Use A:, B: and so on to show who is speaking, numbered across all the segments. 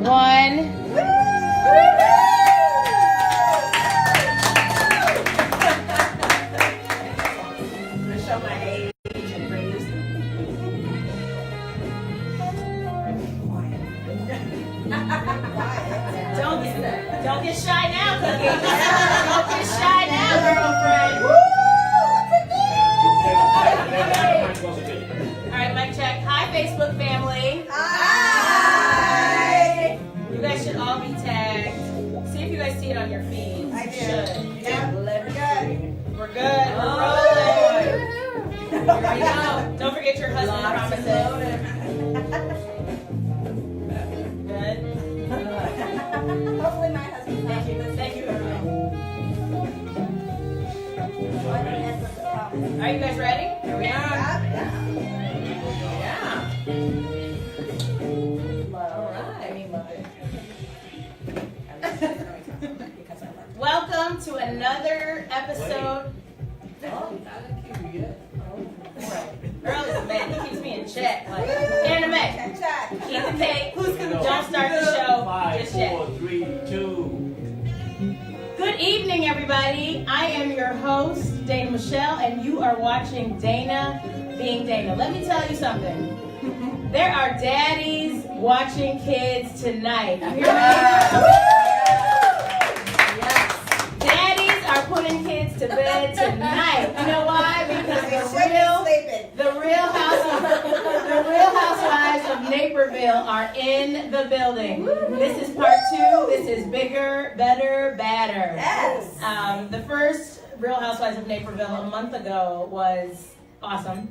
A: one.
B: I'm gonna show my age and bring this.
A: Don't get shy now, Cookie. Don't get shy now, girlfriend. All right, mic check. Hi, Facebook family.
B: Hi.
A: You guys should all be tagged. See if you guys see it on your feeds.
B: I
A: You
B: do.
A: should.
B: Yeah, we're good.
A: We're good. We're rolling. Here we go. Don't forget your husband promises. Good.
B: Hopefully my husband's not here.
A: Thank you, everyone. All right, you guys ready? Here we are. Yeah. All right. Welcome to another episode. Earl is a man. He keeps me in check. Like, anime. Keep the cake. Don't start the show just yet.
C: 5, 4, 3, 2.
A: Good evening, everybody. I am your host, Dana Michelle, and you are watching Dana Being Dana. Let me tell you something. There are daddies watching kids tonight. You hear me? Yes. Daddies are putting kids to bed tonight. You know why? Because the real Housewives of Naperville are in the building. This is part 2. This is bigger, better, badder.
B: Yes.
A: The first Real Housewives of Naperville a month ago was awesome.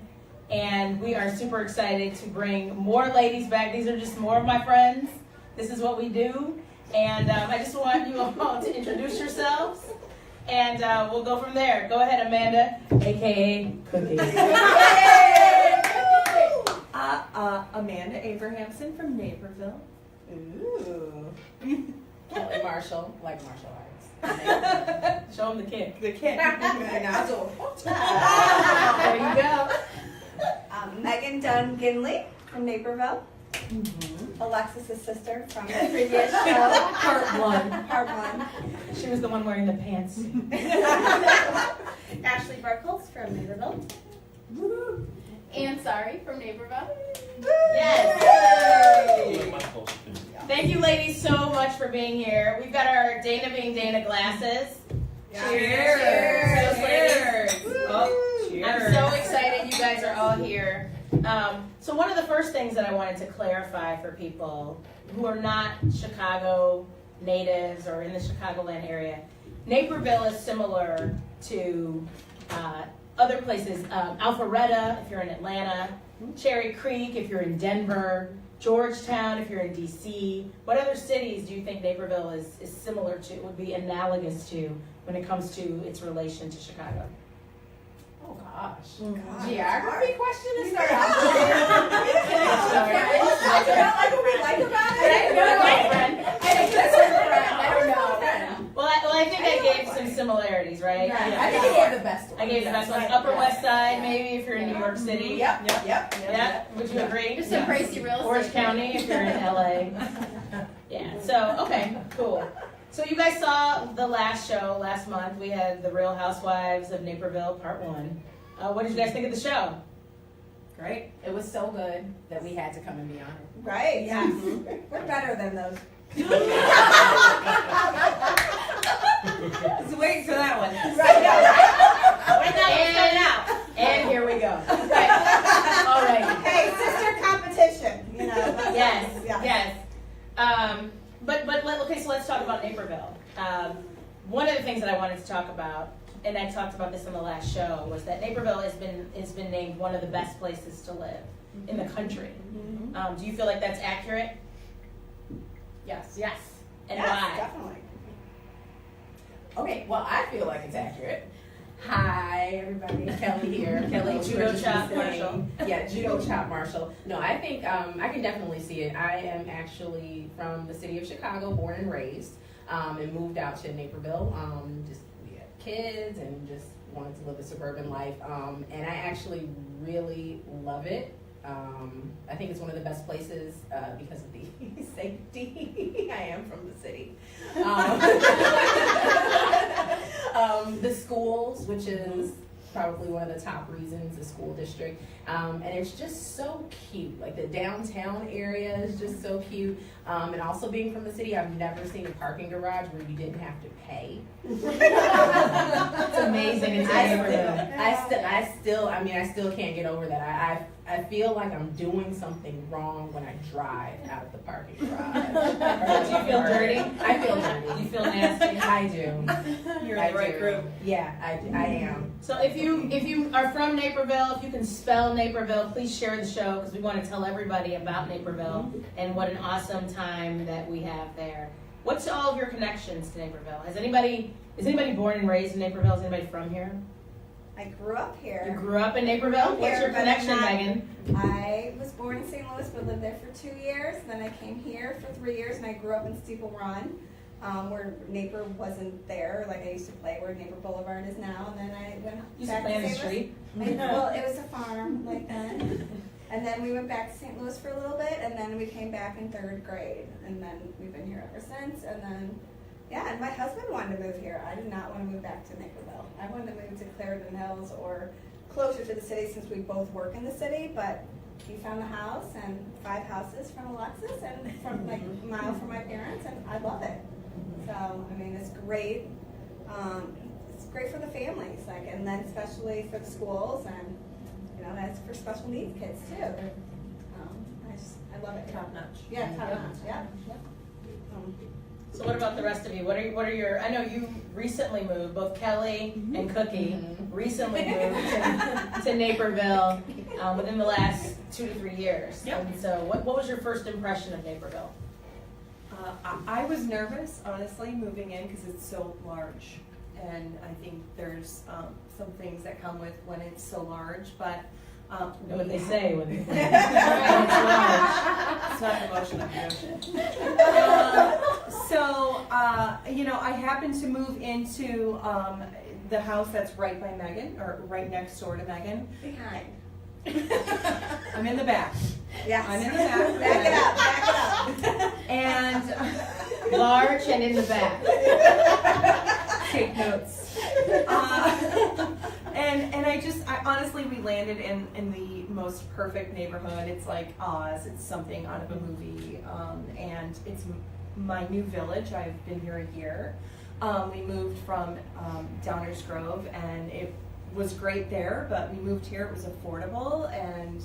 A: And we are super excited to bring more ladies back. These are just more of my friends. This is what we do. And I just want you all to introduce yourselves. And we'll go from there. Go ahead, Amanda, a.k.a. Cookie.
D: Amanda Abrahamson from Naperville.
B: Ooh.
D: Kelly Marshall, like martial arts.
A: Show them the kick.
D: The kid.
A: There you go.
B: Megan Dunn Ginley from Naperville.
A: Mm-hmm.
B: Alexis' sister from the previous show.
D: Part 1.
B: Part 1.
A: She was the one wearing the pants.
E: Ashley Barkholz from Naperville. Ann Sari from Naperville.
A: Yes. Thank you, ladies, so much for being here. We've got our Dana Being Dana glasses.
B: Cheers.
A: Cheers. Oh,
D: Cheers.
A: I'm so excited you guys are all here. So one of the first things that I wanted to clarify for people who are not Chicago natives or in the Chicagoland area, Naperville is similar to other places. Alpharetta, if you're in Atlanta, Cherry Creek, if you're in Denver, Georgetown, if you're in DC. What other cities do you think Naperville is similar to, would be analogous to when it comes to its relation to Chicago?
D: Oh gosh.
E: Geography question to start
B: I don't know.
A: Well, I think I gave some similarities, right?
D: I think you gave the best one.
A: I gave the best ones. Upper West Side, maybe, if you're in New York City.
D: Yep.
A: Yeah, would you agree?
E: Just some crazy real estate.
A: Orange County, if you're in LA. Yeah, so, okay, cool. So you guys saw the last show last month. We had the Real Housewives of Naperville, part 1. What did you guys think of the show?
D: Great. It was so good that we had to come and be on it.
B: Right, yeah. We're better than those.
D: Just waiting for that one.
B: Right, no, right?
A: When that was coming out. And here we go. All right.
B: Hey, sister competition, you know.
A: Yes,
B: Yeah.
A: yes. Okay, so let's talk about Naperville. One of the things that I wanted to talk about, and I talked about this in the last show, was that Naperville has been named one of the best places to live in the country. Do you feel like that's accurate?
D: Yes.
A: Yes. And
B: Yes,
A: why?
B: definitely.
D: Okay, well, I feel like it's accurate. Hi, everybody. Kelly here. Kelly
A: Judo
D: Georgia
A: Chop
D: Hussein.
A: Marshall.
D: Yeah, Judo Chop Marshall. No, I think I can definitely see it. I am actually from the city of Chicago, born and raised, and moved out to Naperville. Just we had kids and just wanted to live a suburban life. And I actually really love it. I think it's one of the best places because of the safety. The schools, which is probably one of the top reasons, the school district. And it's just so cute. Like the downtown area is just so cute. And also being from the city, I've never seen a parking garage where you didn't have to pay.
A: It's amazing. It's
D: I still can't get over that. I feel like I'm doing something wrong when I drive out of the parking garage.
A: Do you feel dirty?
D: I feel dirty.
A: You feel nasty?
D: I do.
B: You're in the right group.
D: Yeah, I am.
A: So if you are from Naperville, if you can spell Naperville, please share the show because we want to tell everybody about Naperville and what an awesome time that we have there. What's all of your connections to Naperville? Is anybody born and raised in Naperville? Is anybody from here?
B: I grew up
A: You
B: here.
A: grew up in Naperville? What's your
B: But
A: connection,
B: I'm not-
A: Megan?
B: I was born in St. Louis, but lived there for 2 years. Then I came here for 3 years, and I grew up in Steeple Run, where Naper wasn't there. Like I used to play where Naper Boulevard is now. And then I went
A: Used to
B: back
A: play on the
B: St. Louis.
A: street?
B: Well, it was a farm like that. And then we went back to St. Louis for a little bit, and then we came back in 3rd grade. And then we've been here ever since. And then, yeah, and my husband wanted to move here. I did not want to move back to Naperville. I wanted to move to Clarendon Hills or closer to the city since we both work in the city, but he found a house and 5 houses from Alexis and from like a mile from my parents, and I love it. So, I mean, it's great. It's great for the families, like, and then especially for the schools, and you know, that's for special needs kids too. I love it.
D: Top notch.
B: Yeah, top notch. Yeah.
A: So what about the rest of you? What are your, I know you recently moved, both Kelly and Cookie recently moved to Naperville within the last 2 to 3 years.
C: Yep.
A: And so what was your first impression of Naperville?
C: I was nervous, honestly, moving in because it's so large. And I think there's some things that come with when it's so large, but
A: You know what they say when it's
C: it's not the motion of the ocean. You know, I happened to move into the house that's right by Megan, or right next door to Megan.
B: Behind.
C: I'm in the back.
B: Yes.
C: I'm in the back.
B: Back it up.
C: And
A: large and in the back.
C: take notes. And I honestly, we landed in the most perfect neighborhood. It's like Oz. It's something out of a movie. And it's my new village. I've been here a year. We moved from Downers Grove, and it was great there, but we moved here. It was affordable, and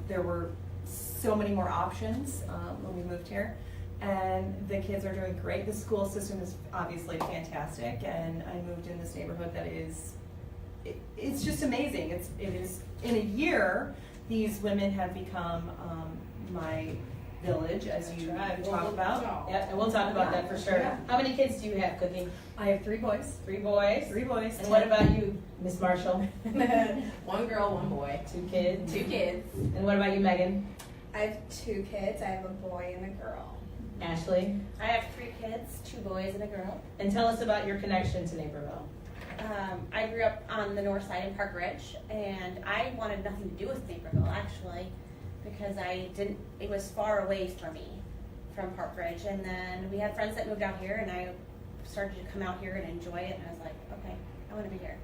C: there were so many more options when we moved here. And the kids are doing great. The school system is obviously fantastic, and I moved in this neighborhood that is, it's just amazing. It is, in a year, these women have become my village, as you talk about.
A: Yeah, and we'll talk about that for sure.
C: Yeah.
A: How many kids do you have, Cookie?
C: I have 3 boys.
A: 3 boys?
C: 3 boys.
A: And what about you, Miss Marshall?
D: 1 girl, 1 boy.
A: 2 kids?
D: 2 kids.
A: And what about you, Megan?
B: I have 2 kids. I have a boy and a girl.
A: Ashley?
E: I have 3 kids, 2 boys and a girl.
A: And tell us about your connection to Naperville.
E: I grew up on the north side in Park Ridge, and I wanted nothing to do with Naperville, actually, because it was far away from me, from Park Ridge. And then we had friends that moved out here, and I started to come out here and enjoy it, and I was like, okay, I want to be here.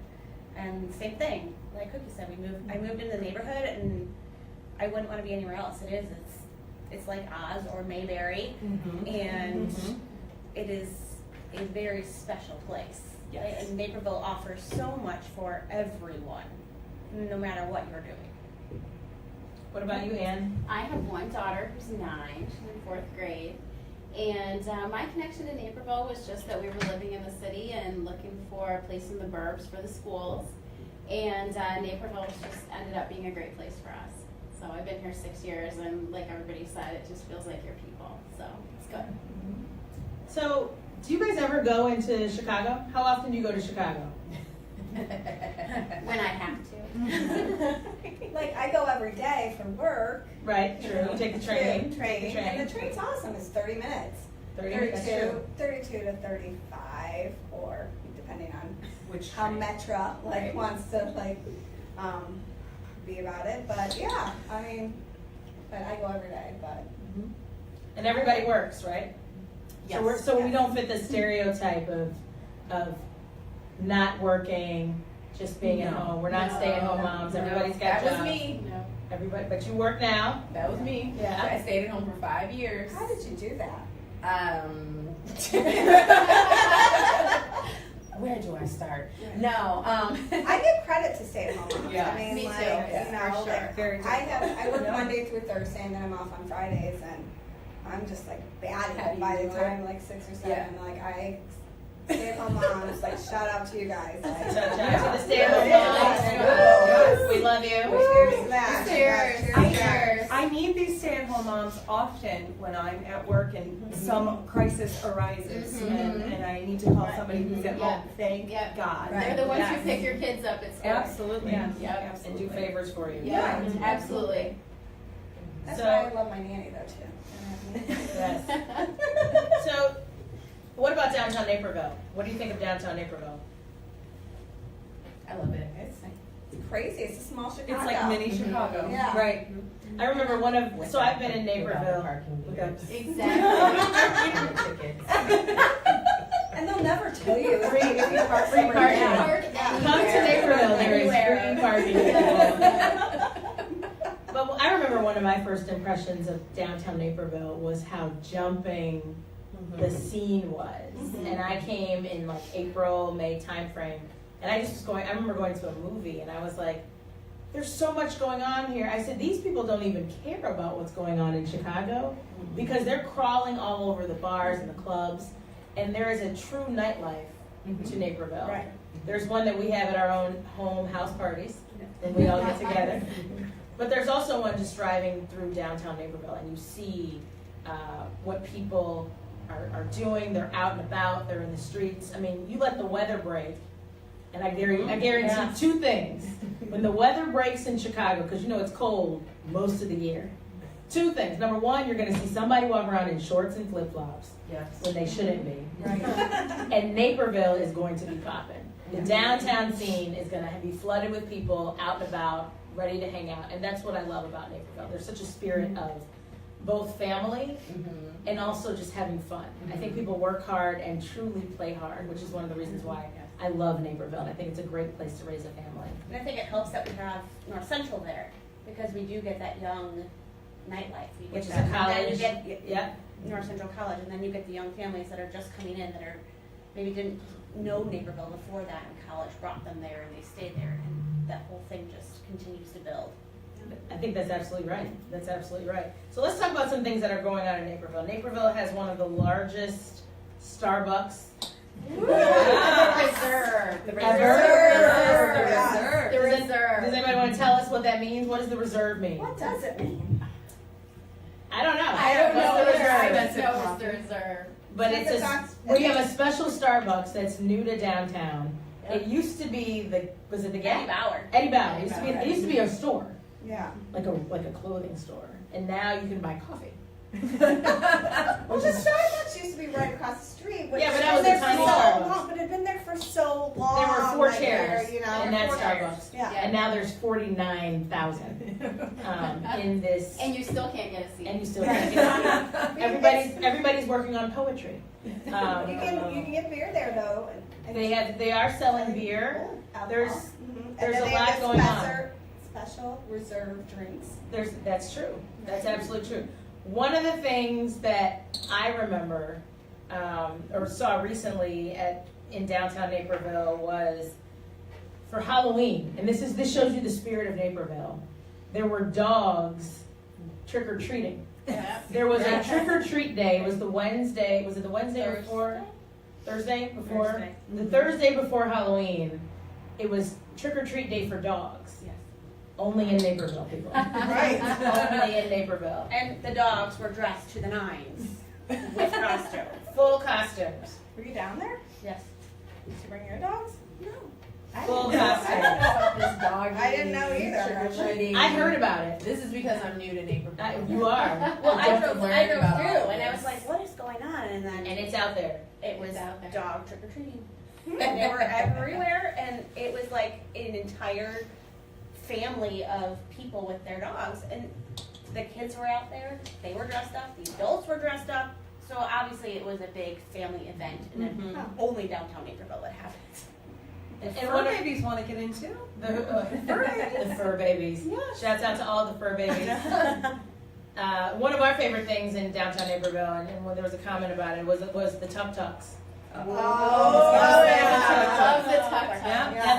E: And same thing, like Cookie said, I moved into the neighborhood, and I wouldn't want to be anywhere else. It's like Oz or Mayberry, and it is a very special place.
C: Yes.
E: And Naperville offers so much for everyone, no matter what you're doing.
A: What about you, Ann?
F: I have 1 daughter who's 9, she's in 4th grade. And my connection to Naperville was just that we were living in the city and looking for a place in the burbs for the schools. And Naperville just ended up being a great place for us. So I've been here 6 years, and like everybody said, it just feels like your people. So it's good.
A: So, do you guys ever go into Chicago? How often do you go to Chicago?
F: When I have to.
B: Like, I go every day for work.
A: Right, true. You take the train.
B: Train. And the train's awesome. It's 30 minutes.
A: 30 minutes, that's true.
B: 32 to 35, or depending on
C: Which
B: how Metra
A: Right.
B: wants to be about it. But yeah, I mean, but I go every day. But
A: And everybody works, right?
C: Yes.
A: So we don't fit the stereotype of not working, just being at
D: No.
A: home. We're not stay-at-home moms. Everybody's got
D: That
A: jobs.
D: was me.
F: No.
A: Everybody, but you work now.
D: That was me.
A: Yeah.
D: I stayed at home for 5 years.
B: How did you do that?
D: Where do I start? No.
B: I give credit to stay-at-home moms.
D: Yeah.
B: I mean,
F: Me
B: like,
F: too.
B: you know,
C: For sure.
B: like,
C: Very
B: I work Monday through Thursday, and then I'm off on Fridays, and I'm just like batty
D: Happy
B: by the
D: you
B: time like 6 or 7.
D: Yeah.
B: Like I stay-at-home moms. Like shout out to you guys.
A: So
B: Like,
A: shout out to the stay-at-home
B: Yes.
A: moms. We love you.
B: cheers to that.
F: Cheers.
B: Cheers.
C: I need these stay-at-home moms often when I'm at work and some crisis arises and I need to call somebody who's at home. Thank
F: Yeah.
C: God.
F: They're the ones who
C: Yes.
F: pick your kids up at school.
C: Absolutely.
A: Yeah.
F: Yep.
A: And do favors for you.
F: Yeah, absolutely.
B: That's
A: So-
B: why I love my nanny though too.
A: Yes. So, what about downtown Naperville? What do you think of downtown Naperville?
D: I love it.
B: It's crazy. It's a small Chicago.
C: It's like mini Chicago.
B: Yeah.
A: Right. I remember so I've been in Naperville.
F: Exactly.
B: And they'll never tell you.
A: Free park
F: Park
A: anywhere. Come to Naperville, there is free parking. But I remember one of my first impressions of downtown Naperville was how jumping the scene was. And I came in like April, May timeframe, and I just was I remember going to a movie and I was like, there's so much going on here. I said, these people don't even care about what's going on in Chicago because they're crawling all over the bars and the clubs, and there is a true nightlife to Naperville.
B: Right.
A: There's one that we have at our own home house parties, and we all get together. But there's also one just driving through downtown Naperville, and you see what people are doing. They're out and about. They're in the streets. I mean, you let the weather break, and I guarantee two things. When the weather breaks in Chicago, because you know it's cold most of the year, two things. Number one, you're going to see somebody walk around in shorts and flip-flops when they shouldn't be.
B: Right.
A: And Naperville is going to be popping. The downtown scene is going to be flooded with people out and about, ready to hang out. And that's what I love about Naperville. There's such a spirit of both family and also just having fun. I think people work hard and truly play hard, which is one of the reasons why I love Naperville. And I think it's a great place to raise a family.
E: And I think it helps that we have North Central there, because we do get that young nightlife. You get
A: Which is
E: that,
A: a college.
E: And then you get
A: Yeah.
E: North Central College, and then you get the young families that are just coming in that are maybe didn't know Naperville before that, and college brought them there, and they stayed there, and that whole thing just continues to build.
A: I think that's absolutely right. That's absolutely right. So let's talk about some things that are going on in Naperville. Naperville has one of the largest Starbucks.
F: The reserve.
A: The
F: The reserve.
A: Does anybody want to tell us what that means? What does the reserve mean?
B: What does it mean?
A: I don't know.
F: I don't know
A: What's the
F: either. I
A: reserve?
F: just know it's the reserve.
A: But
B: It's
A: it's
B: a
A: we have a special Starbucks that's new to downtown. It used to be was it the
E: Eddie
A: Gap?
E: Bauer.
A: Eddie Bauer. It used to be a store,
B: Yeah.
A: like a clothing store, and now you can buy coffee.
B: Well, the Starbucks used to be right across the street. Which
A: Yeah, but that
B: had
A: was
B: been
A: a
B: there
A: tiny
B: for so
A: Starbucks.
B: long, but it had been there for so long.
A: There were 4
B: like,
A: chairs
B: there, you know,
A: in that
B: 4 chairs.
A: Starbucks,
B: Yeah.
A: and now there's 49,000 in this.
F: And you still can't get a seat.
A: And you still can't get it. Everybody's working on poetry.
B: You can get beer there though. And
A: They are selling beer.
B: alcohol.
A: There's
B: Mhm.
A: there's
B: And
A: a
B: then they
A: lot
B: have
A: going on.
B: Special reserve drinks.
A: That's true. That's absolutely true. One of the things that I remember or saw recently in downtown Naperville was for Halloween, and this shows you the spirit of Naperville. There were dogs trick or treating.
F: Yeah.
A: There was a trick or treat day. It was the Wednesday. Was it the Wednesday
F: Thursday.
A: before? Thursday before?
E: Thursday.
A: The Thursday before Halloween. It was trick or treat day for dogs.
E: Yes.
A: Only in Naperville, people.
B: Right.
A: Only in Naperville.
E: And the dogs were dressed to the nines with costumes.
A: Full costumes.
B: Were you down there?
E: Yes.
B: Did you bring your dogs? No.
A: Full
D: I don't know
A: costume.
D: about this dog.
B: I didn't know either,
D: trick-or-treating.
A: I heard about it.
D: This is because I'm new to Naperville.
A: You are.
E: Well, I
D: just
E: drove through,
D: learned about all
E: and I
D: this.
E: was like, what is going on? And then
A: And it's out there.
E: it was
F: It's out there.
E: dog trick or treating. And they were everywhere, and it was like an entire family of people with their dogs. And the kids were out there, they were dressed up, the adults were dressed up. So obviously it was a big family event, and then only downtown Naperville it happened.
A: And
C: Fur
A: one of
C: babies want to get in too.
A: the fur babies.
C: Yeah.
A: Shouts out to all the fur babies. One of our favorite things in downtown Naperville, and when there was a comment about it, was the tuk-tuks.
F: I love the tuk-tuk.
C: Yeah.
A: Now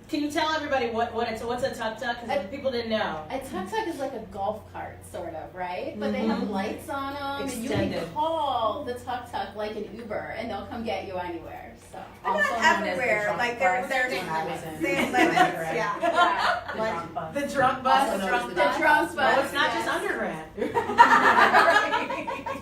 A: can you tell everybody what's a tuk-tuk? Because people didn't know.
F: A tuk-tuk is like a golf cart, sort of, right? But they have lights on them, and you
A: Extended.
F: can call the tuk-tuk like an Uber, and they'll come get you anywhere. So.
B: But not everywhere. Like there's
D: when I was in
B: limits. Yeah.
D: the drunk bus.
A: The drunk bus.
D: Also known as the
F: The drunk bus.
A: Oh, it's not
F: yes.
A: just undergrad. It's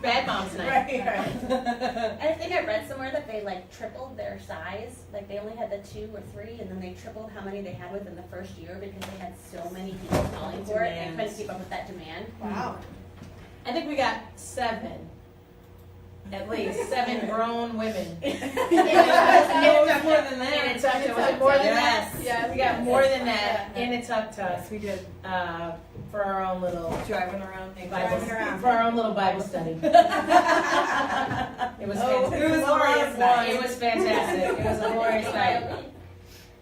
A: bad moms night.
E: And I think I read somewhere that they like tripled their size. Like they only had the 2 or 3, and then they tripled how many they had within the first year because they had so many people calling for it. They couldn't keep up with that demand.
B: Wow.
A: I think we got 7. At least 7 grown women.
F: Yeah.
A: It was more than that. In a tuk-tuk. Was it more than
C: Yes.
A: that?
F: Yes.
A: We got more than that in a tuk-tuk.
C: Yes, we did.
A: For our own little
C: Driving around.
A: Bible, for our own little Bible study. It was fantastic.
C: It was a lot of fun.
A: It was fantastic. It was a glorious night.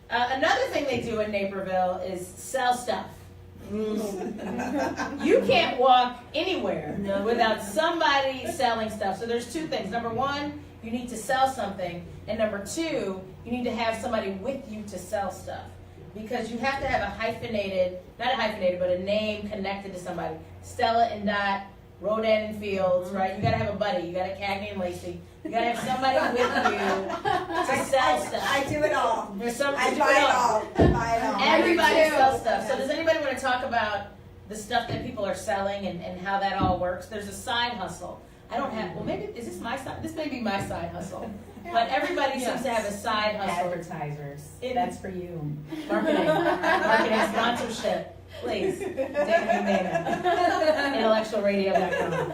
A: Another thing they do in Naperville is sell stuff. You can't walk anywhere without somebody selling stuff. So there's 2 things. Number 1, you need to sell something. And number 2, you need to have somebody with you to sell stuff. Because you have to have not a hyphenated, but a name connected to somebody. Stella and Dot, RHON and Fields, right? You gotta have a buddy. You gotta Cagney and Lacey. You gotta have somebody with you to sell stuff.
B: I do it all.
A: There's some,
B: I buy it all. I buy it all.
A: Everybody
F: Me too.
A: sells stuff. So does anybody want to talk about the stuff that people are selling and how that all works? There's a side hustle. I don't have, well maybe, is this my side? This may be my side hustle. But everybody seems to have a side hustle.
D: Advertisers. That's for you.
A: Marketing sponsorship. Please. Dana. Intellectualradio.com.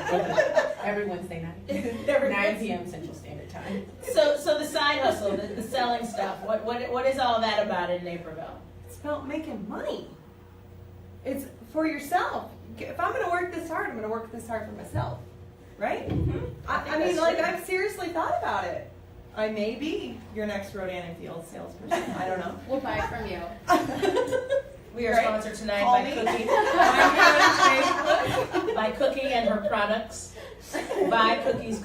D: Every Wednesday night. 9 p.m. Central Standard Time.
A: So the side hustle, the selling stuff, what is all that about in Naperville?
C: It's about making money. It's for yourself. If I'm going to work this hard, I'm going to work this hard for myself. Right? I mean,
A: that's
C: like,
A: true.
C: I've seriously thought about it. I may be your next RHON and Fields salesperson. I don't know.
F: We'll buy from you.
A: We are
C: Right.
A: sponsored tonight
C: Call
A: by
C: me.
A: Cookie.
C: I'm here on
A: By Cookie and her products. Buy Cookies.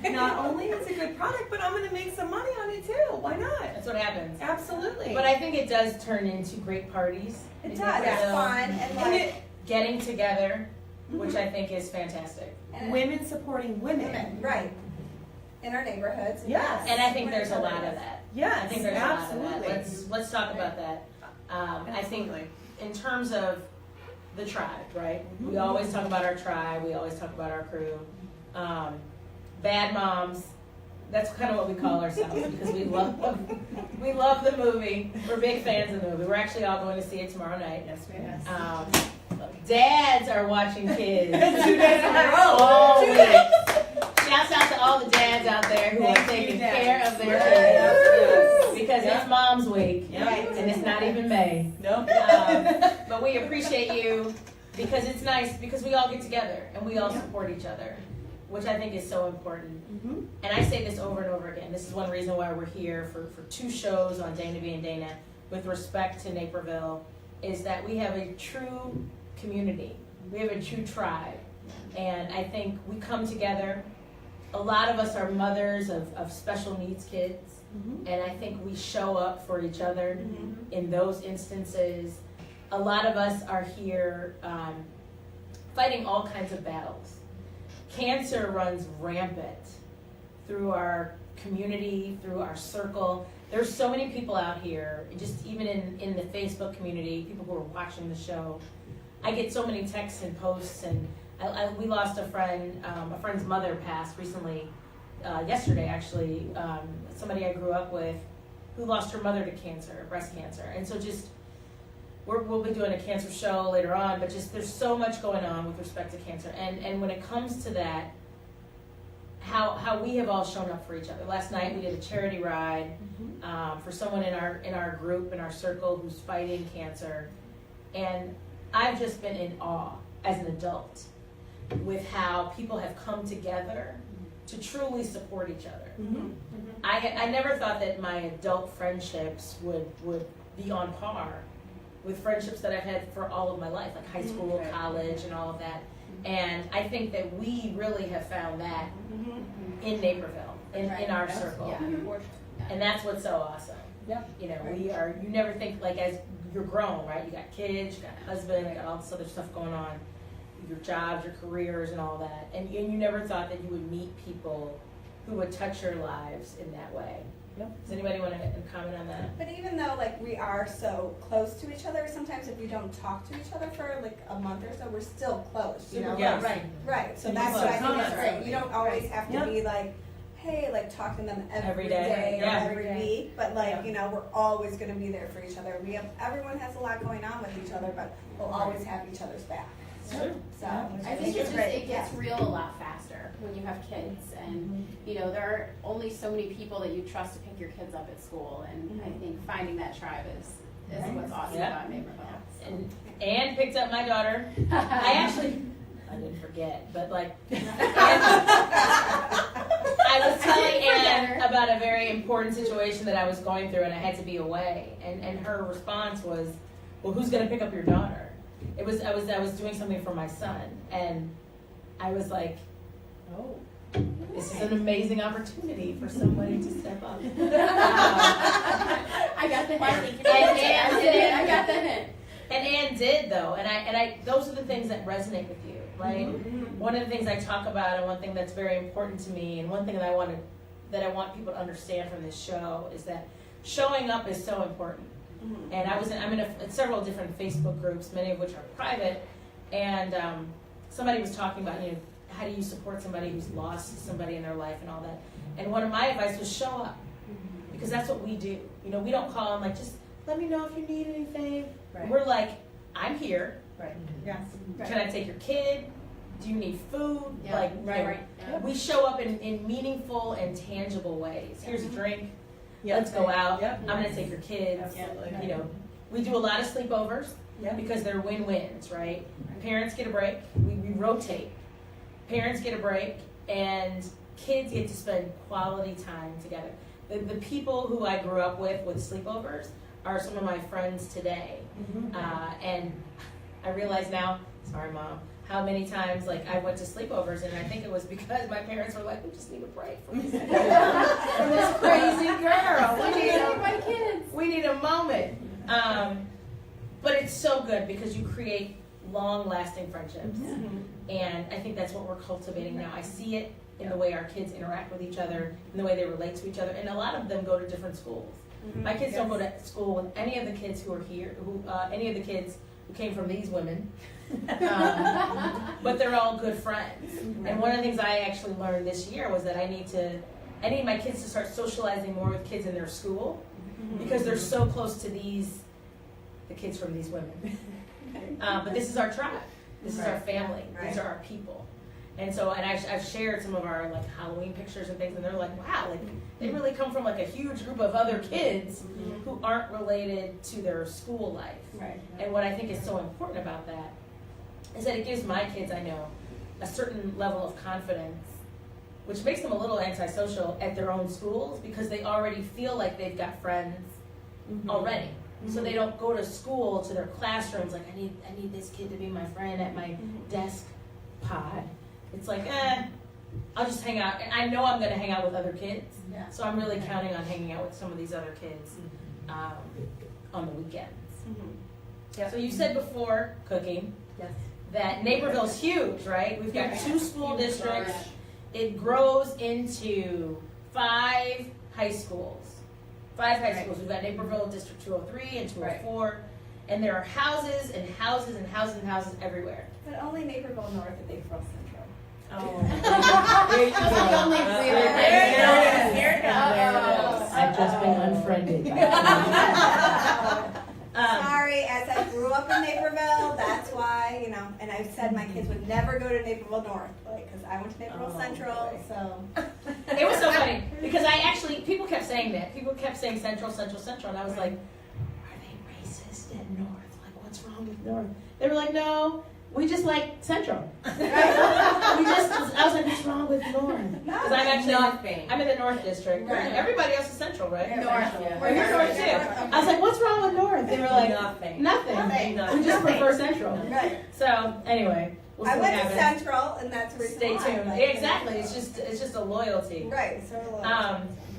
C: Not only is it a good product, but I'm going to make some money on it too. Why not?
A: That's what happens.
C: Absolutely.
A: But I think it does turn into great parties.
C: It
A: in
C: does.
B: It's
A: Naperville.
B: fun and
C: And
B: like
C: it,
A: Getting together, which I think is fantastic.
C: women supporting women.
B: women, right? In our neighborhoods.
C: Yes.
A: And I think there's a lot of that.
C: Yes,
A: I think there's
C: absolutely.
A: a lot of that. Let's talk about that. I think in terms of the tribe, right? We always talk about our tribe. We always talk about our crew. Bad moms. That's kind of what we call ourselves because we love the movie. We're big fans of the movie. We're actually all going to see it tomorrow night.
C: Yes, we are.
A: Dads are watching kids.
C: 2 days in a row.
A: All
C: 2
A: week.
C: days.
A: Shouts out to all the dads out there who are
C: Thank you,
A: taking
C: dads.
A: care of their
C: Yes.
A: kids. Because it's Mom's Week,
C: Yep.
A: and it's not even May.
C: Nope.
A: But we appreciate you because it's nice because we all get together and we all support each other, which I think is so important. And I say this over and over again. This is one reason why we're here for 2 shows on Dana B and Dana with respect to Naperville, is that we have a true community. We have a true tribe. And I think we come together. A lot of us are mothers of special needs kids. And I think we show up for each other in those instances. A lot of us are here fighting all kinds of battles. Cancer runs rampant through our community, through our circle. There's so many people out here, just even in the Facebook community, people who are watching the show. I get so many texts and posts, and we lost a friend. A friend's mother passed recently, yesterday actually. Somebody I grew up with who lost her mother to cancer, breast cancer. And so just, we'll be doing a cancer show later on, but just there's so much going on with respect to cancer. And when it comes to that, how we have all shown up for each other. Last night we did a charity ride for someone in our group, in our circle, who's fighting cancer. And I've just been in awe as an adult with how people have come together to truly support each other.
C: Mhm.
A: I never thought that my adult friendships would be on par with friendships that I've had for all of my life, like high school, college, and all of that. And I think that we really have found that in Naperville, in our circle.
F: Yeah.
A: And that's what's so awesome.
C: Yep.
A: You know, you never think, like, as you're grown, right? You got kids, you got a husband, you got all this other stuff going on, your jobs, your careers, and all that. And you never thought that you would meet people who would touch your lives in that way.
C: Yep.
A: Does anybody want to comment on that?
B: But even though like we are so close to each other, sometimes if we don't talk to each other for like a month or so, we're still close. You know,
A: Yeah,
B: like, right. So that's
A: Close.
B: what I think is
A: Close.
B: great. You don't always have to
C: Yep.
B: be like, hey, like talk to them every
A: Every day.
B: day or
A: Yeah.
B: every week. But like,
A: Yeah.
B: you know, we're always going to be there for each other. Everyone has a lot going on with each other, but we'll always have each other's back.
A: True.
B: So
F: I think it's just, it gets real a lot faster when you have kids, and you know, there are only so many people that you trust to pick your kids up at school, and I think finding that tribe is what's awesome
A: Yeah.
F: about Naperville. So.
A: And Anne picked up my daughter. I didn't forget, but like, I was telling Anne about a very important situation that I was going through, and I had to be away. And her response was, "Well, who's going to pick up your daughter?" I was doing something for my son, and I was like, "Oh, this is an amazing opportunity for somebody to step up."
F: I got the hint.
A: And Anne did.
F: I got the hint.
A: And Anne did though, and I those are the things that resonate with you, right? One of the things I talk about, and one thing that's very important to me, and one thing that I want people to understand from this show is that showing up is so important. And I'm in several different Facebook groups, many of which are private, and somebody was talking about, you know, how do you support somebody who's lost somebody in their life and all that. And one of my advice was show up, because that's what we do. You know, we don't call them like, just let me know if you need anything.
C: Right.
A: We're like, I'm here.
C: Right.
B: Yes.
A: Can I take your kid? Do you need food?
F: Yeah.
A: Like, you know,
F: Yeah.
A: we show up in meaningful and tangible ways. Here's a drink. Let's go out.
C: Yep.
A: I'm gonna take your kids.
C: Absolutely.
A: You know, we do a lot of sleepovers
C: Yep.
A: because they're win-wins, right? Parents get a break. We rotate. Parents get a break, and kids get to spend quality time together. The people who I grew up with sleepovers are some of my friends today. And I realize now, sorry mom, how many times like I went to sleepovers, and I think it was because my parents were like, we just need a break from this, from this crazy girl. We need a moment. But it's so good because you create long-lasting friendships. And I think that's what we're cultivating now. I see it in the way our kids interact with each other, in the way they relate to each other, and a lot of them go to different schools. My kids don't go to school with any of the kids who are here, any of the kids who came from these women, but they're all good friends. And one of the things I actually learned this year was that I need my kids to start socializing more with kids in their school, because they're so close to the kids from these women. But this is our tribe. This is our family. These are our people. And so, and I've shared some of our like Halloween pictures and things, and they're like, wow, like they really come from like a huge group of other kids who aren't related to their school life.
B: Right.
A: And what I think is so important about that is that it gives my kids, I know, a certain level of confidence, which makes them a little antisocial at their own schools, because they already feel like they've got friends already. So they don't go to school, to their classrooms, like, I need this kid to be my friend at my desk pod. It's like, I'll just hang out. I know I'm going to hang out with other kids, so I'm really counting on hanging out with some of these other kids on the weekends. So you said before, cooking, that Naperville's huge, right? We've got 2 school districts. It grows into 5 high schools. 5 high schools. We've got Naperville District 203 and 204. And there are houses and houses and houses and houses everywhere.
B: But only Naperville North and Naperville Central.
A: Oh.
B: Here it goes.
A: I've just been unfriended.
B: Sorry, as I grew up in Naperville, that's why, you know, and I said my kids would never go to Naperville North, like, because I went to Naperville Central, so.
A: It was so funny, because people kept saying that. People kept saying Central, Central, Central, and I was like, are they racist at North? Like, what's wrong with North? They were like, no, we just like Central. I was like, what's wrong with North? Because I'm actually, I'm in the North District.
B: Right.
A: Everybody else is Central, right?
F: North.
A: Oh, you're North too. I was like, what's wrong with North? They were like, nothing. We just prefer Central.
B: Right.
A: So anyway, we'll see
B: I
A: what
B: went to
A: happens.
B: Central, and that's the reason
A: Stay
B: why.
A: tuned.
B: Like,
A: Yeah, exactly. It's just a loyalty.
B: Right. So.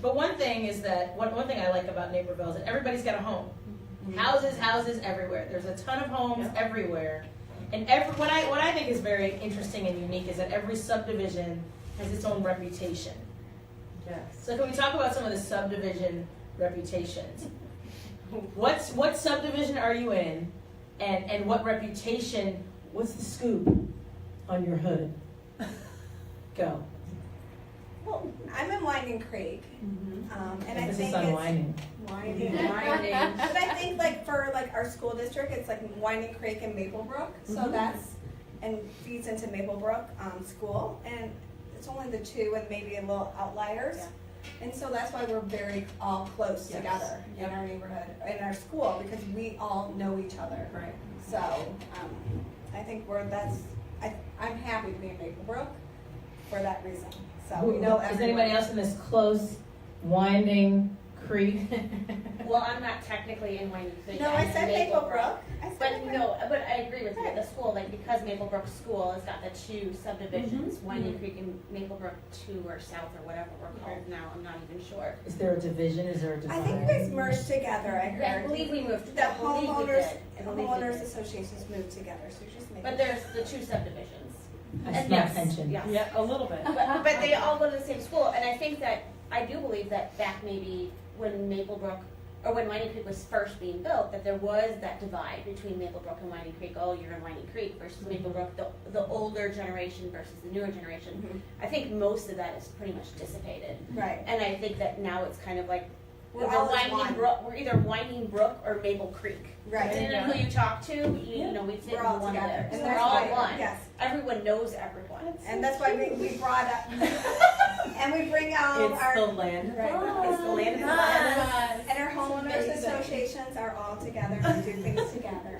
A: But one thing is that one thing I like about Naperville is that everybody's got a home. Houses everywhere. There's a ton of homes everywhere. And what I think is very interesting and unique is that every subdivision has its own reputation.
C: Yes.
A: So can we talk about some of the subdivision reputations? What subdivision are you in, and what reputation? What's the scoop on your hood? Go.
B: Well, I'm in Winding Creek, and I
A: Emphasis
B: think
A: on
B: it's
A: whining.
B: Winding. But I think like for like our school district, it's like Winding Creek and Maplebrook, so that's and feeds into Maplebrook school, and it's only the two and maybe a little outliers, and so that's why we're very all close together in our neighborhood, in our school, because we all know each other.
C: Right.
B: So I think I'm happy to be in Maplebrook for that reason. So we know
A: Is anybody else in this close Winding Creek?
E: Well, I'm not technically in Winding Creek.
B: No,
E: I'm
B: I
E: in
B: said Maplebrook.
E: But but I agree with you. The school, like because Maplebrook School has got the two subdivisions, Winding Creek and Maplebrook 2 or South or whatever we're called now. I'm not even sure.
A: Is there a division? Is there a divide?
B: I think you guys merged together. I
E: I
B: heard.
E: believe we moved.
B: The
E: I believe we
B: homeowners,
E: did. I believe we
B: homeowners
E: did.
B: associations moved together, so you're just making.
E: But there's the two subdivisions.
A: I
E: And
A: smell
E: yes,
A: tension.
E: yes.
C: Yeah, a little bit.
E: But they all go to the same school, and I think that I do believe that back maybe when Maplebrook or when Winding Creek was first being built, that there was that divide between Maplebrook and Winding Creek. Oh, you're in Winding Creek versus Maplebrook, the older generation versus the newer generation. I think most of that is pretty much dissipated,
B: Right.
E: and I think that now it's kind of like
B: We're all as one.
E: We're either Winding Brook or Maple Creek.
B: Right.
E: Depending on who you talk to, you know, we fit
B: We're all
E: in one of
B: together.
E: those.
B: And
E: We're
B: that's
E: all
B: why-
E: one.
B: yes.
E: Everyone knows everyone.
B: And that's why we brought up, and we bring out
C: It's
B: our.
C: the land.
B: Right.
E: It's the land of
F: Yes.
B: And our homeowners associations are all together and do things together.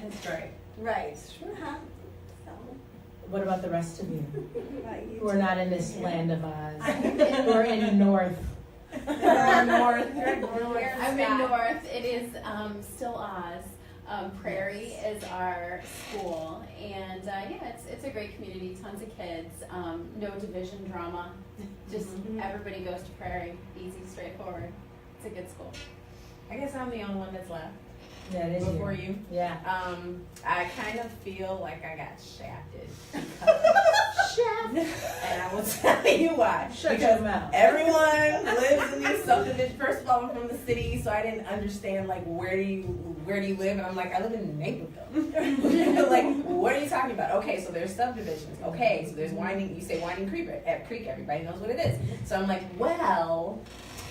C: That's right.
B: Right. Uh-huh. So,
A: What about the rest of you
B: right, you
A: who are not in this land of Oz?
F: I'm
A: Who are in North?
F: I'm in North. It is still Oz. Prairie is our school, and it's a great community. Tons of kids. No division drama. Just everybody goes to Prairie. Easy, straightforward. It's a good school.
D: I guess I'm the only one that's left
A: Yeah, it is
D: before you.
A: Yeah.
D: I kind of feel like I got shafted.
A: Chef.
D: And I will tell you why.
A: Shut
D: Because
A: your mouth.
D: everyone lives in these subdivisions. First of all, I'm from the city, so I didn't understand like where do you live? And I'm like, I live in Naperville. Like, what are you talking about? Okay, so there's subdivisions. Okay, so there's Winding. You say Winding Creek. At Creek, everybody knows what it is. So I'm like, well,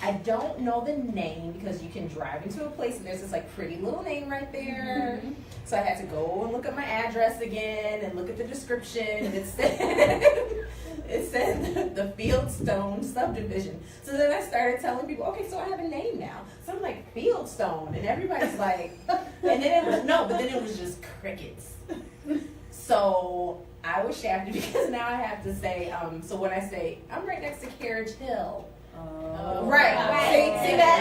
D: I don't know the name because you can drive into a place and there's this like pretty little name right there. So I had to go and look up my address again and look at the description, and it said the Fieldstone subdivision. So then I started telling people, okay, so I have a name now. So I'm like, Fieldstone, and everybody's like, and then it was just crickets. So I was shafted because now I have to say, so when I say, I'm right next to Carriage Hill.
A: Oh.
D: Right. See that?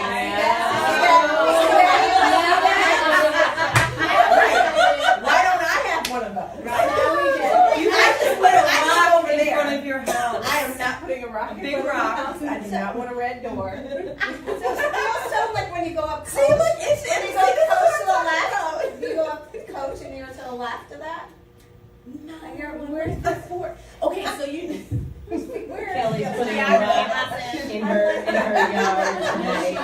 D: Why don't I have one of those? You guys just put a rock over
C: in
D: there.
C: front of your house.
D: I am not putting a rock in
C: Big
D: front of my
C: rock.
D: house. I do not want a red door.
B: so like when you go up.
D: See, look, it's
B: When you go up Coach to the left, you go up Coach and you're to the left of that.
D: No,
B: And you're
D: where's the fort? Okay, so you.
B: Where
A: Kelly's
B: is
A: putting
B: it?
A: a rock in her yard tonight.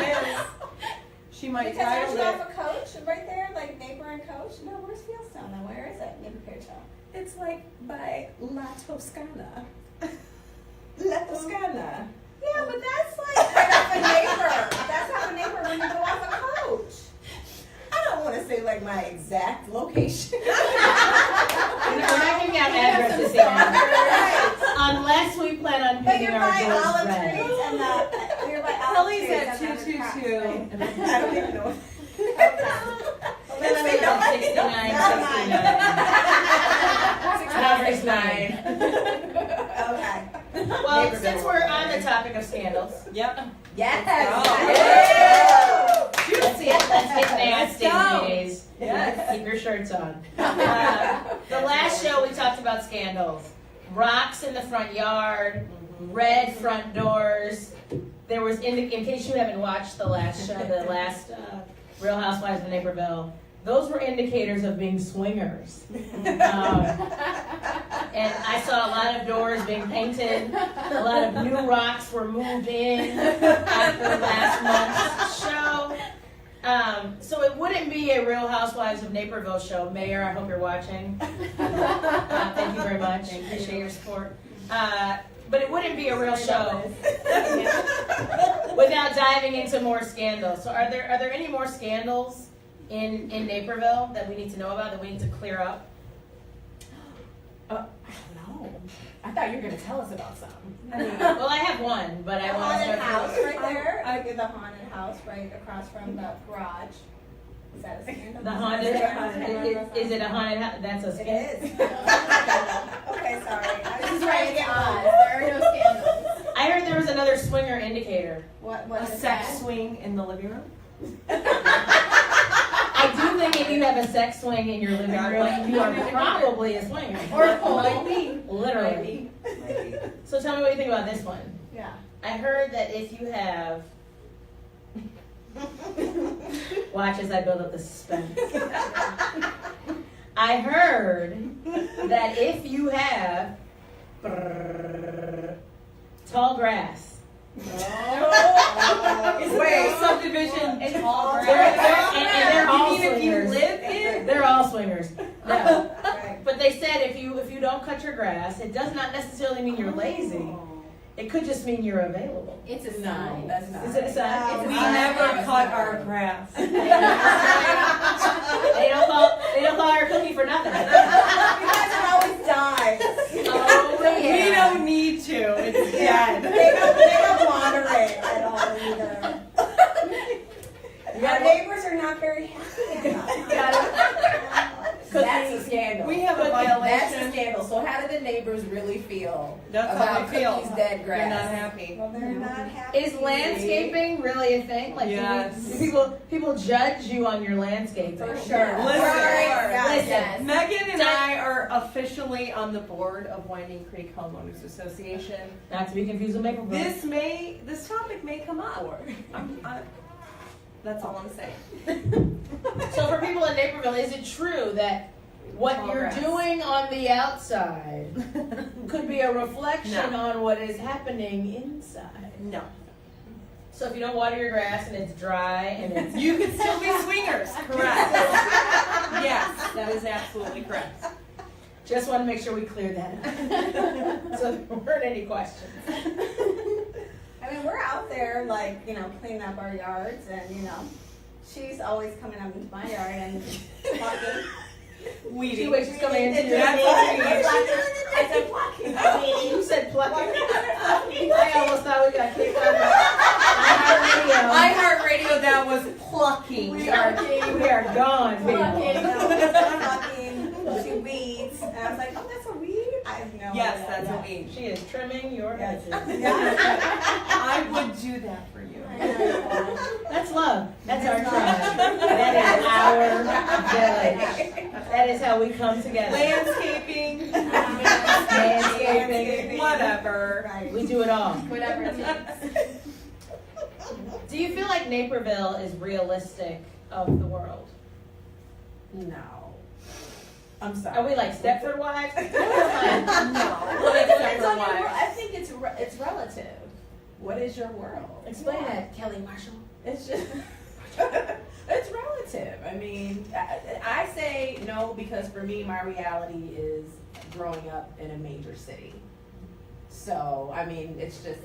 C: She might
B: Because aren't
C: title
B: you off
C: it.
B: a Coach right there, like neighbor and Coach? No, where's Fieldstone? Now where is it? Maybe Carriage Hill.
D: It's like by La Toscana. La Toscana.
B: Yeah, but that's like right off a neighbor. That's off a neighbor when you go off a Coach.
D: I don't want to say like my exact location.
A: We're not giving out addresses here. Unless we plan on
B: But
A: painting
B: you're
A: our
B: by
A: doors
B: olive
A: red.
B: trees and you're by olive
C: Kelly's
B: trees
C: at
B: and then the
C: 222.
B: cross, right?
D: I don't even know.
B: The Okay.
A: Well, since we're on the topic of scandals,
C: Yep.
D: Yes.
A: let's get nasty, ladies.
C: Yes.
A: Keep your shirts on. The last show we talked about scandals. Rocks in the front yard, red front doors. There was, in case you haven't watched the last show, the last Real Housewives of Naperville, those were indicators of being swingers. And I saw a lot of doors being painted. A lot of new rocks were moved in after last month's show. So it wouldn't be a Real Housewives of Naperville show. Mayor, I hope you're watching. Thank you very much. Appreciate your support. But it wouldn't be a real show without diving into more scandals. So are there any more scandals in Naperville that we need to know about, that we need to clear up?
D: I don't know. I thought you were going to tell us about some.
A: Well, I have one, but I
B: The
A: want to
B: haunted house
A: start
B: right there. I did the haunted house right across from the garage. Is that a scandal?
A: the haunted. Is it a haunted house? That's a
B: It
A: scandal.
B: is. Okay, sorry. I was
F: This
B: just
F: is
B: trying
F: right
B: to
F: at
B: get
F: Oz.
B: one.
F: There are no scandals.
A: I heard there was another swinger indicator.
B: What
C: A
B: is
C: sex
B: that?
C: swing in the living room.
A: I do think if you have a sex swing in your living room, you are probably a swinger.
F: Or a pole.
A: Literally. So tell me what you think about this one.
B: Yeah.
A: I heard that if you have, watch as I build up the suspense. I heard that if you have tall grass,
C: Wait, subdivision.
B: It's all
A: and they're all
C: You mean if you
A: swingers.
C: live in?
A: They're all swingers. No.
B: Right.
A: But they said if you don't cut your grass, it does not necessarily mean you're lazy. It could just mean you're available.
F: It's a
D: No,
F: sign.
D: that's not.
A: Is it a sign?
B: No.
C: We
A: It's a sign.
C: never cut our grass.
A: They don't call her Cookie for nothing.
B: You guys are always dying.
A: Oh,
C: We don't need to. It's dead.
B: They don't moderate at all either. Our neighbors are not very happy about
D: That's a scandal.
C: We have a
D: That's a
C: violation.
D: scandal. So how do the neighbors really feel
C: That's
D: about
C: how they feel.
D: Cookie's dead
C: They're
D: grass?
C: not happy.
B: Well, they're not happy.
A: Is landscaping really a thing? Like,
C: Yes.
A: do people judge you on your landscaping?
B: For
C: Listen.
B: sure.
A: Listen.
F: Yes.
C: Megan and I are officially on the board of Winding Creek Homeowners Association.
A: Not to be confused with Maple Brook.
C: This topic may come up. That's all I'm saying.
A: So for people in Naperville, is it true that what
C: Tall
A: you're
C: grass.
A: doing on the outside could be a reflection
C: No.
A: on what is happening inside?
C: No.
A: So if you don't water your grass and it's dry and it's
C: You could still be swingers, correct? Yes, that is absolutely correct.
A: just want to make sure we clear that up. So there weren't any questions.
B: I mean, we're out there, like, cleaning up our yards, and, she's always coming up into my yard and plucking.
C: Weeding.
A: Two ways she's coming into your
C: That's
B: I said plucking.
A: You said plucking. I almost thought we got kicked out of iHeartRadio.
C: iHeartRadio, that was plucking.
A: We are gone, people.
B: Plucking. She weeds. And I was like, oh, that's a weed? I have no idea.
C: Yes, that's a weed.
A: She is trimming your hedges.
C: I would do that for you.
A: That's love. That's our tribe. That is our village. That is how we come together.
C: Landscaping,
A: Landscaping.
C: whatever.
B: Right.
A: We do it all.
F: Whatever it takes.
A: Do you feel like Naperville is realistic of the world?
D: No. I'm sorry.
A: Are we like Stepford wives?
D: No. I think it's relative. What is your world?
A: Explain that, Kelly Marshall.
D: It's just it's relative. I mean, I say no because for me, my reality is growing up in a major city. So I mean, it's just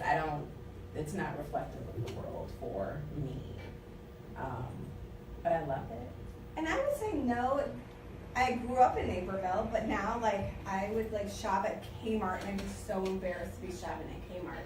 D: it's not reflective of the world for me. But I love it.
B: And I would say no. I grew up in Naperville, but now, I would, shop at Kmart, and I'd be so embarrassed to be shopping at Kmart.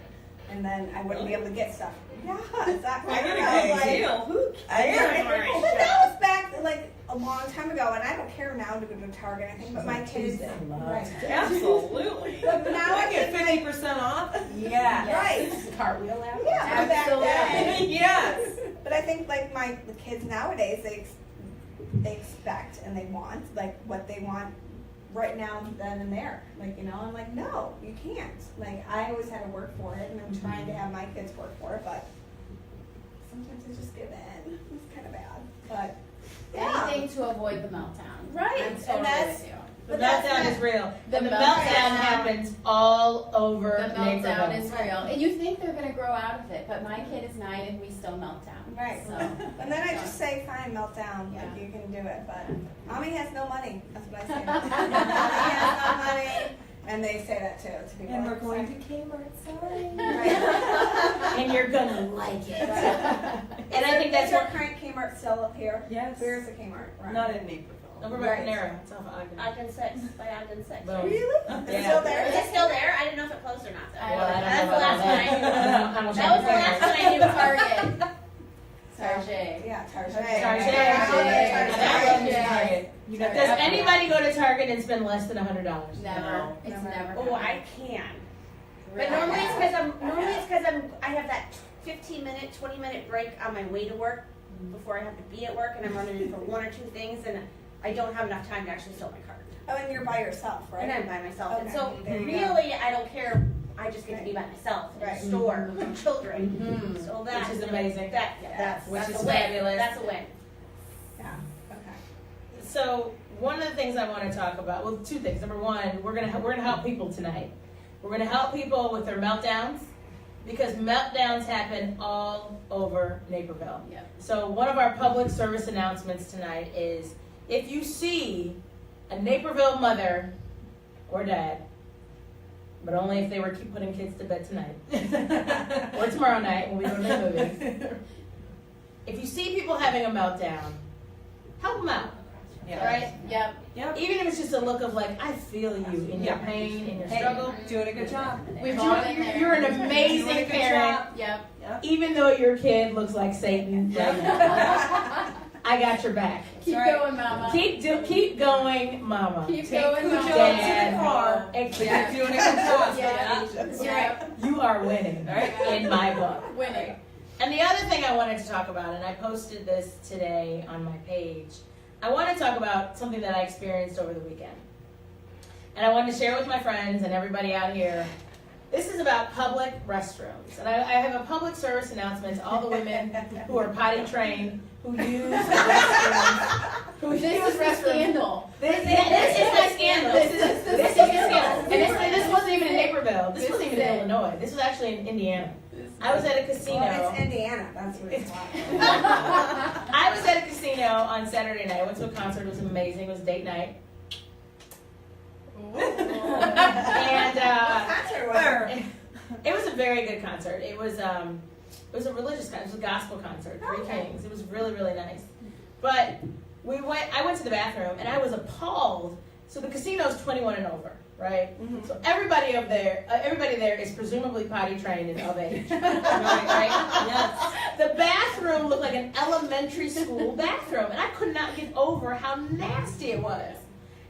B: and then I wouldn't be able to get stuff. Yeah, exactly.
G: I get a
B: know,
G: good
B: like-
G: deal. Who
B: I
G: cares?
B: know, but that was back like a long time ago, and I don't care now to go to Target. I think, but my kids, right?
G: Absolutely.
B: But now
G: I get
B: think,
G: 50% off.
B: yeah, right.
D: Cartwheel out.
B: Yeah, but back then.
G: Yes.
B: But I think like the kids nowadays, they expect and they want like what they want right now, then and there. Like, you know, I'm like, no, you can't. Like, I always had to work for it, and I'm trying to have my kids work for it, but sometimes I just give in. It's kind of bad, but yeah.
F: Anything to avoid the meltdown.
B: Right,
F: I'm
B: and
F: totally
B: that's-
F: with you.
A: The
B: But that's
A: meltdown
B: not-
A: is real.
F: The
A: And the
F: meltdown-
A: meltdown happens all over
F: The meltdown
A: Naperville.
F: is real. And you think they're going to grow out of it, but my kid is 9 and we still melt down.
B: Right.
F: So,
B: And then I just say, fine, melt down,
F: Yeah.
B: like you can do it, but mommy has no money. That's what I say. Mommy has no money, and they say that too to people.
G: And we're
B: Like,
G: going to Kmart, sorry.
B: Right.
A: And you're gonna like it.
B: Right.
A: And I think that's
B: Is your
A: what,
B: current Kmart still up here?
G: Yes.
B: Where's the Kmart? Right.
G: Not in Naperville.
A: over by Panera, it's off of Ogden.
E: Ogden 6, by Ogden 6.
A: Boom.
B: Really?
A: Yeah.
B: It's still
E: Is
B: there?
E: it still there? I didn't know if it closed or not. though.
F: I
A: Well, I don't
E: That's
A: know
E: the last
A: about
E: one I knew.
A: that. I don't
E: That was the last one I knew.
F: Target. Target.
B: Yeah, Target.
A: Target.
B: Target.
A: Target.
G: You got
A: Does
G: that?
A: anybody go to Target and spend less than $100?
F: Never.
G: No.
F: It's
B: Never.
F: never.
E: Oh, I can. But
F: Really?
E: normally it's because I have that 15-minute, 20-minute break on my way to work before I have to be at work, and I'm running in for one or two things, and I don't have enough time to actually fill my cart.
B: Oh, and you're by yourself, right?
E: And I'm by myself, and
B: Okay,
E: so
B: there you go.
E: really I don't care. I just get to be by myself in
B: Right.
E: the store with my children.
A: Mhm.
E: So that
A: Which is amazing.
E: That's
A: Which is
E: a win.
A: fabulous.
E: That's a win.
B: Yeah. Okay.
A: So one of the things I want to talk about, well, two things. Number one, we're gonna help people tonight. We're gonna help people with their meltdowns because meltdowns happen all over Naperville.
F: Yep.
A: So one of our public service announcements tonight is if you see a Naperville mother or dad, but only if they were keep putting kids to bed tonight or tomorrow night when we go to the movies. If you see people having a meltdown, help them out.
G: Yeah.
A: Right?
F: Yep.
G: Yep.
A: Even if it's just a look of like, I feel you in your
G: Yeah.
A: pain, in your
G: Hey,
A: struggle.
G: doing a good job.
F: We've
A: You're,
F: all been there.
A: you're an
G: Doing a
A: amazing
G: good
A: parent,
G: job.
F: Yep.
A: even though your kid looks like Satan. I got your back.
F: Keep
G: right.
F: going, mama.
A: Keep going, mama.
F: Keep
G: Take
F: going,
G: Cujo
F: mama.
G: to
A: Dad.
G: the car.
A: Exactly.
G: Doing a good job.
F: Yeah. Yeah.
A: You are winning in my book.
F: Winning.
A: And the other thing I wanted to talk about, and I posted this today on my page, I want to talk about something that I experienced over the weekend. And I wanted to share with my friends and everybody out here. This is about public restrooms. And I have a public service announcement to all the women who are potty trained, who use restrooms.
F: This is a scandal.
A: This is my scandal. This is a scandal. And this wasn't even in Naperville. This wasn't even in Illinois. This was actually in Indiana. I was at a casino.
B: Well, it's Indiana. That's the reason why.
A: I was at a casino on Saturday night. I went to a concert. It was amazing. It was date night. And
B: Concert was-
A: it was a very good concert. It was a religious concert. It was a gospel concert. Three
B: Okay.
A: Kings. It was really, really nice. But I went to the bathroom and I was appalled. So the casino's 21 and over, right?
B: Mhm.
A: So everybody there is presumably potty trained and of age, right?
G: Yes.
A: The bathroom looked like an elementary school bathroom, and I could not get over how nasty it was.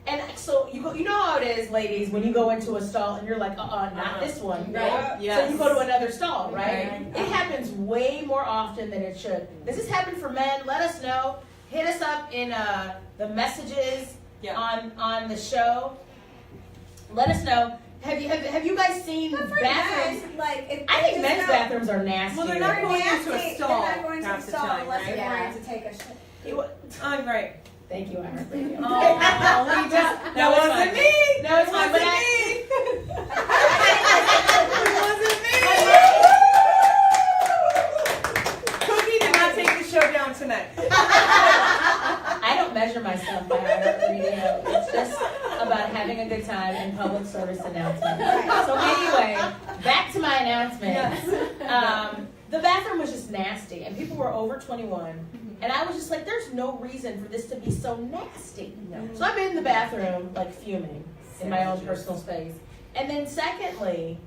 A: And so you know how it is, ladies, when you go into a stall and you're like, not this one, right?
G: Yes.
A: So you go to another stall, right?
B: Right.
A: It happens way more often than it should. Does this happen for men? Let us know. Hit us up in the messages
G: Yeah.
A: on the show. Let us know. Have you guys seen
B: But for
A: bathrooms?
B: guys, like, if
A: I
B: they
A: think
B: just
A: men's
B: know-
A: bathrooms are nasty.
G: Well, they're not going
B: nasty,
G: into a stall
B: They're not going to a
G: half the
B: stall
G: time,
B: unless
G: right?
B: they're
F: Yeah.
B: going to take a shit.
G: I'm right.
A: Thank you, iHeartRadio.
G: Oh, he just,
A: No,
G: that
A: it's
G: wasn't
A: fine.
G: me.
A: No, it's fine, but
G: Wasn't me. Cookie did not take the show down tonight.
A: I don't measure myself by iHeartRadio. It's just about having a good time and public service announcements. So anyway, back to my announcement. The bathroom was just nasty, and people were over 21. And I was just like, there's no reason for this to be so nasty. So I'm in the bathroom, like fuming in my own personal space. And then secondly,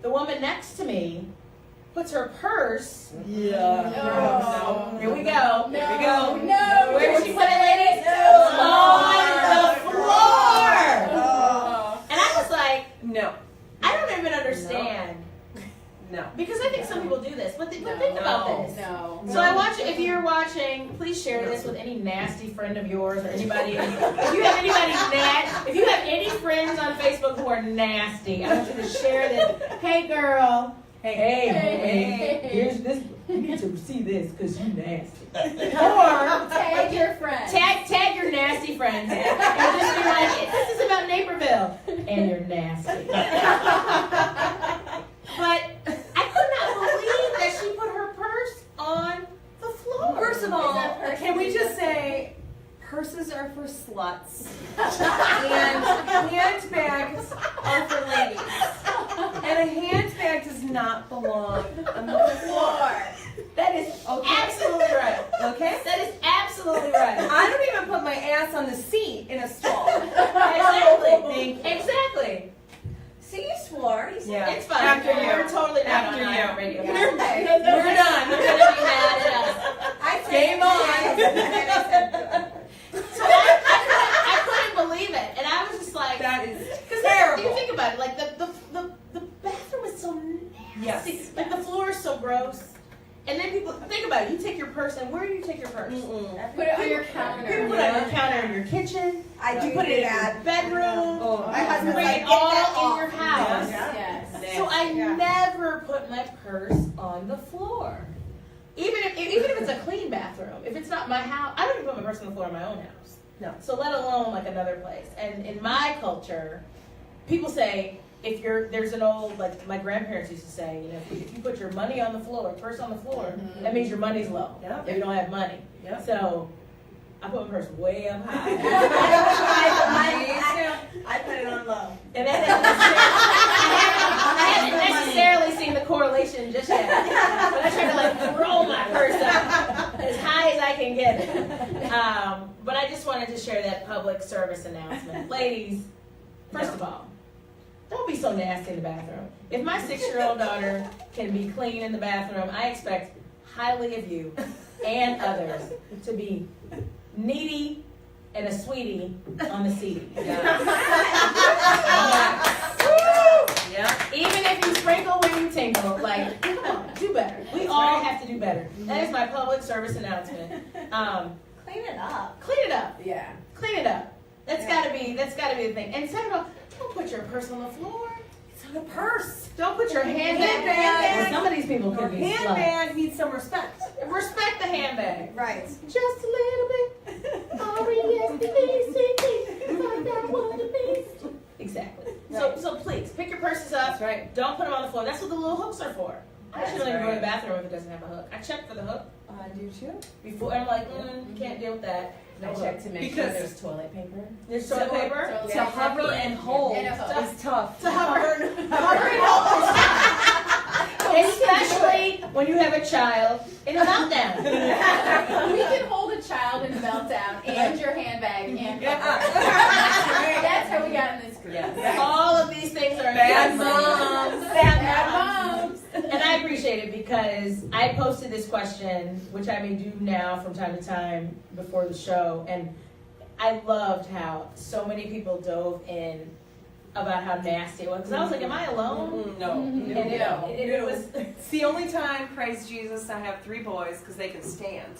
A: the woman next to me puts her purse.
G: No.
A: Here we go.
F: No.
A: Here we go.
F: No.
A: Where did she put it, ladies? On the floor. And I was like,
G: No.
A: I don't even understand.
G: No.
A: Because I think some people do this, but think about this.
F: No.
A: So I watch. If you're watching, please share this with any nasty friend of yours or anybody. If you have if you have any friends on Facebook who are nasty, I want you to share this. Hey, girl. Hey, here's this. You need to see this because you nasty. Or
F: Tag your friend.
A: tag your nasty friends and just be like, this is about Naperville, and you're nasty. But I could not believe that she put her purse on the floor.
G: First of
F: Is
G: all,
F: that person
G: can we just say purses are for sluts and handbags are for ladies. And a handbag does not belong on the floor.
A: That is absolutely right.
G: Okay?
A: That is absolutely right.
G: I don't even put my ass on the seat in a stall.
A: Exactly. Exactly.
B: See, you swore. You said
G: Yeah.
A: It's fine.
G: After you.
A: We're totally not
G: After
A: on
G: you.
A: radio.
B: Yeah.
G: We're done.
A: You're gonna be mad at us.
B: I said
G: Game on.
A: So I couldn't believe it, and I was just like,
G: That is
A: because
G: terrible.
A: you think about it, like the bathroom is so nasty.
G: Yes.
A: Like the floor is so gross. And then people think about it. You take your purse, and where do you take your purse?
G: Mm-mm.
F: Put it on your
A: You
F: counter.
A: put it on your counter in your kitchen.
B: I do
A: You put it in
B: that.
A: your bedroom.
G: Oh.
B: My
A: You
B: husband's
A: bring
B: like,
A: it
B: get that
A: all in
B: off.
A: your house.
F: Yes.
A: So I never put my purse on the floor. Even if it's a clean bathroom. If it's not my house, I don't even put my purse on the floor in my own house.
G: No.
A: So let alone like another place. And in my culture, people say there's an old, like my grandparents used to say, you know, if you put your money on the floor, purse on the floor, that means your money's low.
G: Yeah.
A: If you don't have money.
G: Yeah.
A: So I put my purse way up high.
B: I put it on low.
A: And I haven't necessarily seen the correlation just yet. But I try to like roll my purse up as high as I can get it. But I just wanted to share that public service announcement. Ladies, first of all, don't be so nasty in the bathroom. If my 6-year-old daughter can be clean in the bathroom, I expect highly of you and others to be needy and a sweetie on the seat.
G: Yeah.
A: Even if you sprinkle when you tinkle, like, come on, do better. We all have to do better. That is my public service announcement.
B: Clean it up.
A: Clean it up.
D: Yeah.
A: Clean it up. That's gotta be the thing. And second of all, don't put your purse on the floor.
G: It's on a purse.
A: Don't put your handbag.
G: Handbag.
A: Well, some of these people
G: Your
A: could be sluts.
G: handbag needs some respect.
A: Respect the handbag.
B: Right.
A: Just a little bit. R-E-S-P-E-C-T. Find out what it means. Exactly. So please pick your purses up.
G: That's right.
A: Don't put them on the floor. That's what the little hooks are for. I
G: That's
A: shouldn't even go to
G: right.
A: the bathroom if it doesn't have a hook. I checked for the hook
G: I do too.
A: before. I'm like, can't deal with that. No
D: I
A: hook.
D: checked to make sure
G: Because-
D: there's toilet paper.
A: There's toilet paper.
F: So-
G: To hover and hold
F: And a hook.
G: is tough.
A: To hover and hold. Especially when you have a child in a meltdown.
F: We can hold a child in a meltdown and your handbag and
G: Yeah.
F: That's how we got in this group.
G: Yes.
A: All of these things are
G: Bad
A: moms.
F: Bad moms.
A: And I appreciate it because I posted this question, which I may do now from time to time before the show, and I loved how so many people dove in about how nasty it was. Because I was like, am I alone?
G: No.
A: And it was.
G: It's the only time, praise Jesus, I have 3 boys because they can stand.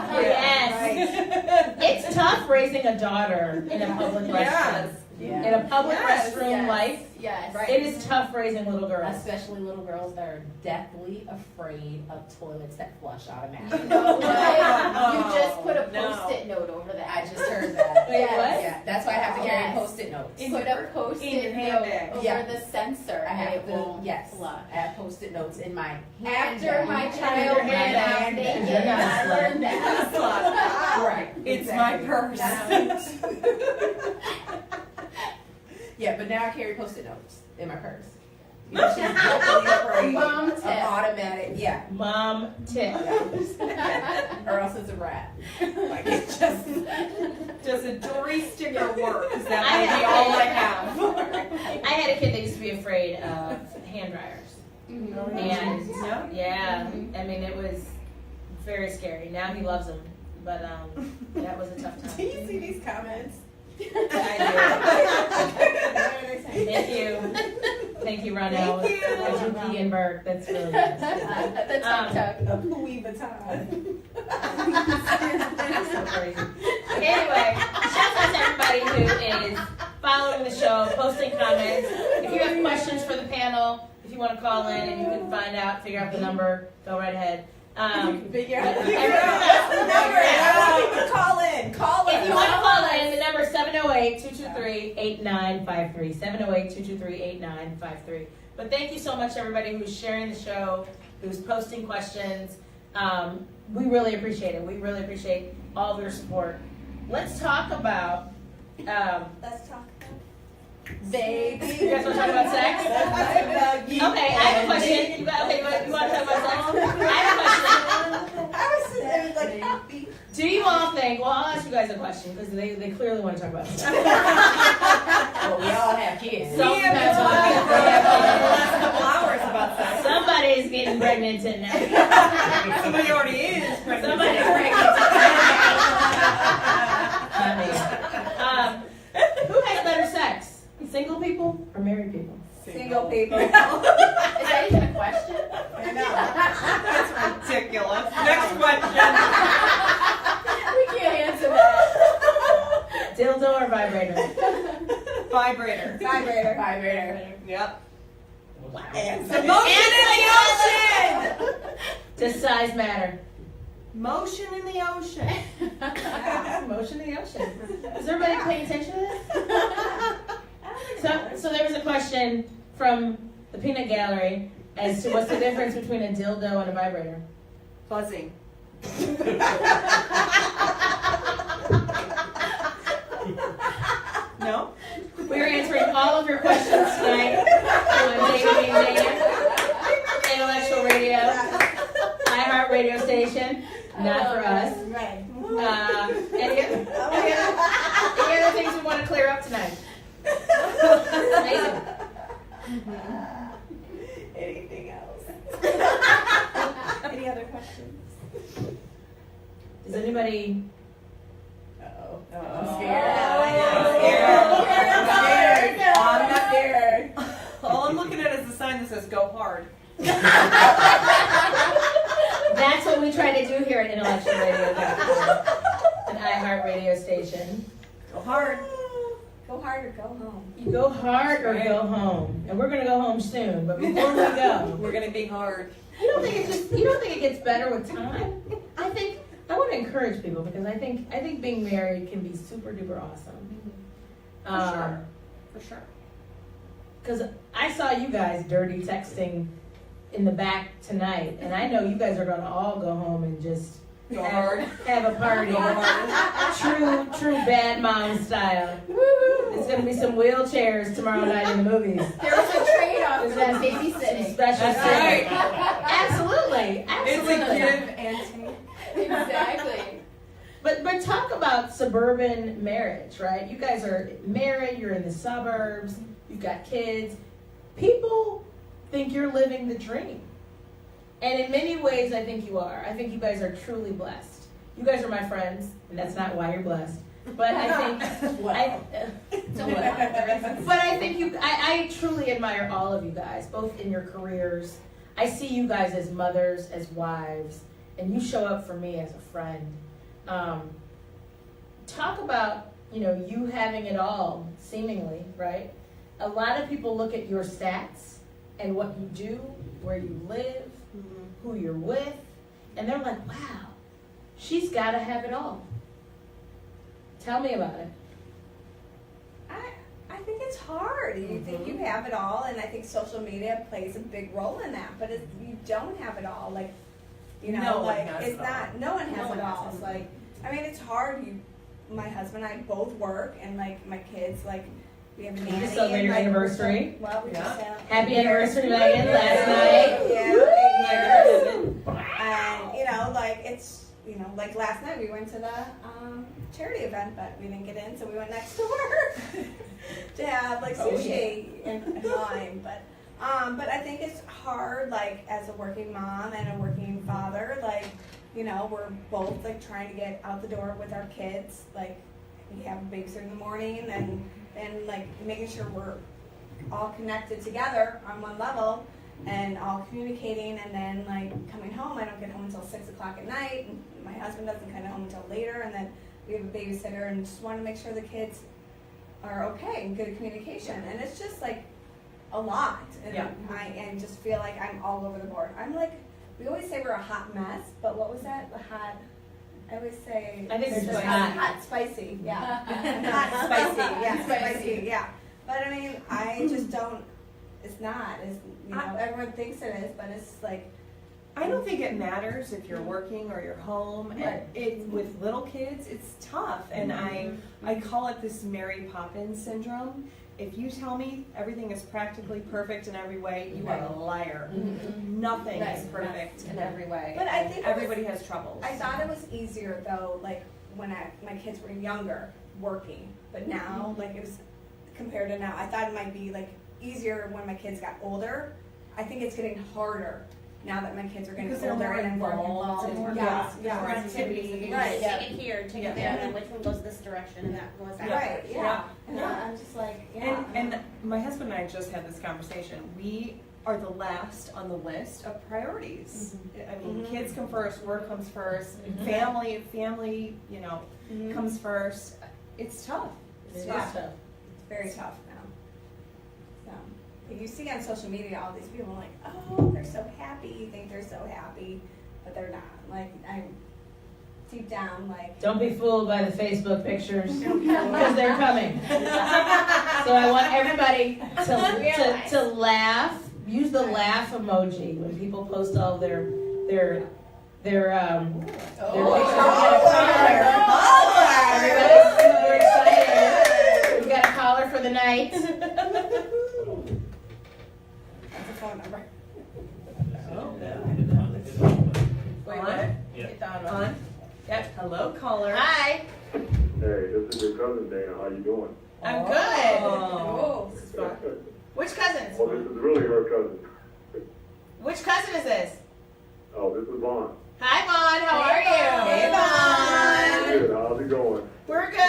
A: Yes. It's tough raising a daughter in a public restroom.
G: Yes.
D: Yeah.
A: In a public
G: Yes.
A: restroom
F: Yes.
A: life,
F: Yes.
A: it is tough raising little girls.
D: Especially little girls that are deathly afraid of toilets that flush automatically.
F: You know what? You
G: Oh,
F: just put a
G: no.
F: Post-it note over that.
D: I just heard that.
A: Wait,
F: Yes.
A: what?
D: Yeah, that's why I have to carry
F: Yes.
D: Post-it notes.
G: In
F: Put
G: your-
F: a
G: in
F: Post-it
G: your
F: note
G: handbag.
F: over
D: Yeah.
F: the sensor.
D: I
F: and
D: have
F: it will
D: yes.
F: flush.
D: I have Post-it notes in my
F: After
D: handbag.
F: my
A: your
F: child ran out
A: handbag.
F: naked,
A: You're not a
F: I
A: slut.
F: learned that.
D: Right.
G: It's
D: exactly.
G: my purse.
D: Yeah, but now I carry Post-it notes in my purse. You know, she's deathly afraid.
F: Mom tip.
D: automatic, yeah.
A: Mom tip.
D: Or else it's a rat. Like it's just.
G: Does a Dory sticker work? Is
A: I
G: that maybe
A: have-
G: all I have?
A: I had a kid that used to be afraid of hand dryers.
F: Mhm.
A: And
G: No?
A: yeah, I mean, it was very scary. Now he loves them, but that was a tough
D: Do
A: time.
D: you see these comments?
A: Thank you. Thank you, Ronell.
G: Thank you.
A: Ajuki and Burke. That's really nice.
F: The tuk-tuk.
D: A Louis Vuitton.
A: That's so crazy. Anyway, shout out to everybody who is following the show, posting comments. If you have questions for the panel, if you want to call in and you can find out, figure out the number, go right ahead.
D: Figure out the
A: Everyone-
D: number. Call in. Call in.
A: If you want to call in, the number is 708-223-8953. 708-223-8953. But thank you so much, everybody who's sharing the show, who's posting questions. We really appreciate it. We really appreciate all of your support. Let's talk about,
B: Let's talk about
D: Baby.
A: you guys want to talk about sex? Okay, I have a question. You want to talk about sex? I have a question.
B: I was sitting there like,
A: Do you all think, well, I'll ask you guys a question because they clearly want to talk about sex.
D: Well, we all have kids.
A: So-
G: We have been talking for the last couple hours about sex.
A: Somebody's getting pregnant tonight.
G: Somebody already is pregnant.
A: Somebody's pregnant tonight. Who has better sex? Single people or married people?
B: single people.
F: Is that even a question?
B: I know.
G: That's ridiculous. Next question.
F: We can't answer that.
A: Dildo or vibrator?
G: Vibrator.
B: Vibrator.
D: Vibrator.
G: Yep.
B: And
G: Motion in the ocean.
A: Does size matter?
G: Motion in the ocean.
A: Motion in the ocean. Is everybody paying attention to this? So there was a question from the Peanut Gallery as to what's the difference between a dildo and a vibrator.
G: Buzzing. No?
A: We are answering all of your questions tonight on David and Dana, Intellectual Radio, iHeart Radio Station, not for us.
B: Right.
A: Any other things we want to clear up tonight? Amazing.
B: Anything else? Any other questions?
A: Does anybody?
D: Uh-oh.
G: I'm
D: scared.
B: I'm scared.
D: I'm not scared.
G: All I'm looking at is the sign that says "Go hard."
A: That's what we try to do here at Intellectual Radio, an iHeart Radio station.
G: Go hard.
B: Go hard or go home.
A: You go hard or go home, and we're gonna go home soon. But before we go,
G: We're gonna be hard.
A: you don't think it gets better with time? I want to encourage people because I think being married can be super duper awesome.
G: For sure.
A: Because I saw you guys dirty texting in the back tonight, and I know you guys are gonna all go home and just
G: Go hard.
A: have a party, true bad mom style. There's gonna be some wheelchairs tomorrow night in the movies.
F: There was a trade-off for
A: There's
F: that
A: some
F: babysitting.
A: special
G: That's
A: thing.
G: right.
A: Absolutely,
G: It's a
A: absolutely.
G: give and take.
F: Exactly.
A: But talk about suburban marriage, right? You guys are married, you're in the suburbs, you've got kids. People think you're living the dream. And in many ways, I think you are. I think you guys are truly blessed. You guys are my friends, and that's not why you're blessed. But I think, but I think I truly admire all of you guys, both in your careers. I see you guys as mothers, as wives, and you show up for me as a friend. Talk about, you having it all, seemingly, right? A lot of people look at your stats and what you do, where you live, who you're with, and they're like, wow, she's got to have it all. Tell me about it.
B: I think it's hard. You think you have it all, and I think social media plays a big role in that. But if you don't have it all, no one has it all. No one has it all. It's like, it's hard. My husband and I both work, and my kids, we have a
A: We
B: nanny.
A: just celebrated
B: and,
A: your
B: like,
A: anniversary.
B: Well, we just
A: Happy anniversary, Megan, last night.
B: Yeah, 8 years. And, you know, like, it's, you know, like last night we went to the charity event, but we didn't get in, so we went next door to have, like, sushi and wine. But I think it's hard, like, as a working mom and a working father, like, you know, we're both, like, trying to get out the door with our kids. Like, we have a babysitter in the morning and like, making sure we're all connected together on one level and all communicating, and then, like, coming home, I don't get home until 6 o'clock at night, and my husband doesn't come home until later, and then we have a babysitter, and just want to make sure the kids are okay and good communication. And it's just, like, a lot. And I just feel like I'm all over the board. I'm like, we always say we're a hot mess, but what was that? I always say.
A: I think it's
B: just
A: hot.
B: hot, spicy, yeah. Hot, spicy, yeah, spicy, yeah. But I mean, I just don't, it's not, it's, you know, everyone thinks it is, but it's like.
G: I don't think it matters if you're working or you're home.
B: Right.
G: And with little kids, it's tough. And I call it this Mary Poppins syndrome. If you tell me everything is practically perfect in every way, you are a liar. Nothing is perfect in every way.
B: But I think
G: everybody has troubles.
B: I thought it was easier though, like when my kids were younger, working. But now, like it was compared to now, I thought it might be like easier when my kids got older. I think it's getting harder now that my kids are getting
G: Because they're
B: older
G: more
B: and I'm more
G: involved
B: involved.
G: and more activities.
B: Right.
E: Take it here, take it there, and which one goes this direction, and that goes that
B: Right.
E: direction.
B: Yeah. And I'm just like, yeah.
G: And my husband and I just had this conversation. We are the last on the list of priorities. I mean, kids come first, work comes first, family, you know, comes first. It's tough.
A: It's
B: tough.
A: tough.
B: It's very tough now. So you see on social media all these people like, oh, they're so happy. You think they're so happy, but they're not. Like I'm deep down, like.
A: Don't be fooled by the Facebook pictures, because they're coming. So I want everybody to laugh. Use the laugh emoji when people post all their pictures. Everybody's super excited. We got a caller for the night.
B: That's a phone number.
A: Wait, what?
G: On? Yep. Hello, caller.
A: Hi.
H: Hey, this is your cousin Dana. How you doing?
A: I'm good.
B: Oh.
A: This is fun. Which cousins?
H: Well, this is really her cousin.
A: Which cousin is this?
H: Oh, this is Vaughn.
A: Hi, Vaughn. How are you? Hey, Vaughn.
H: Good. How's it going?
A: We're good.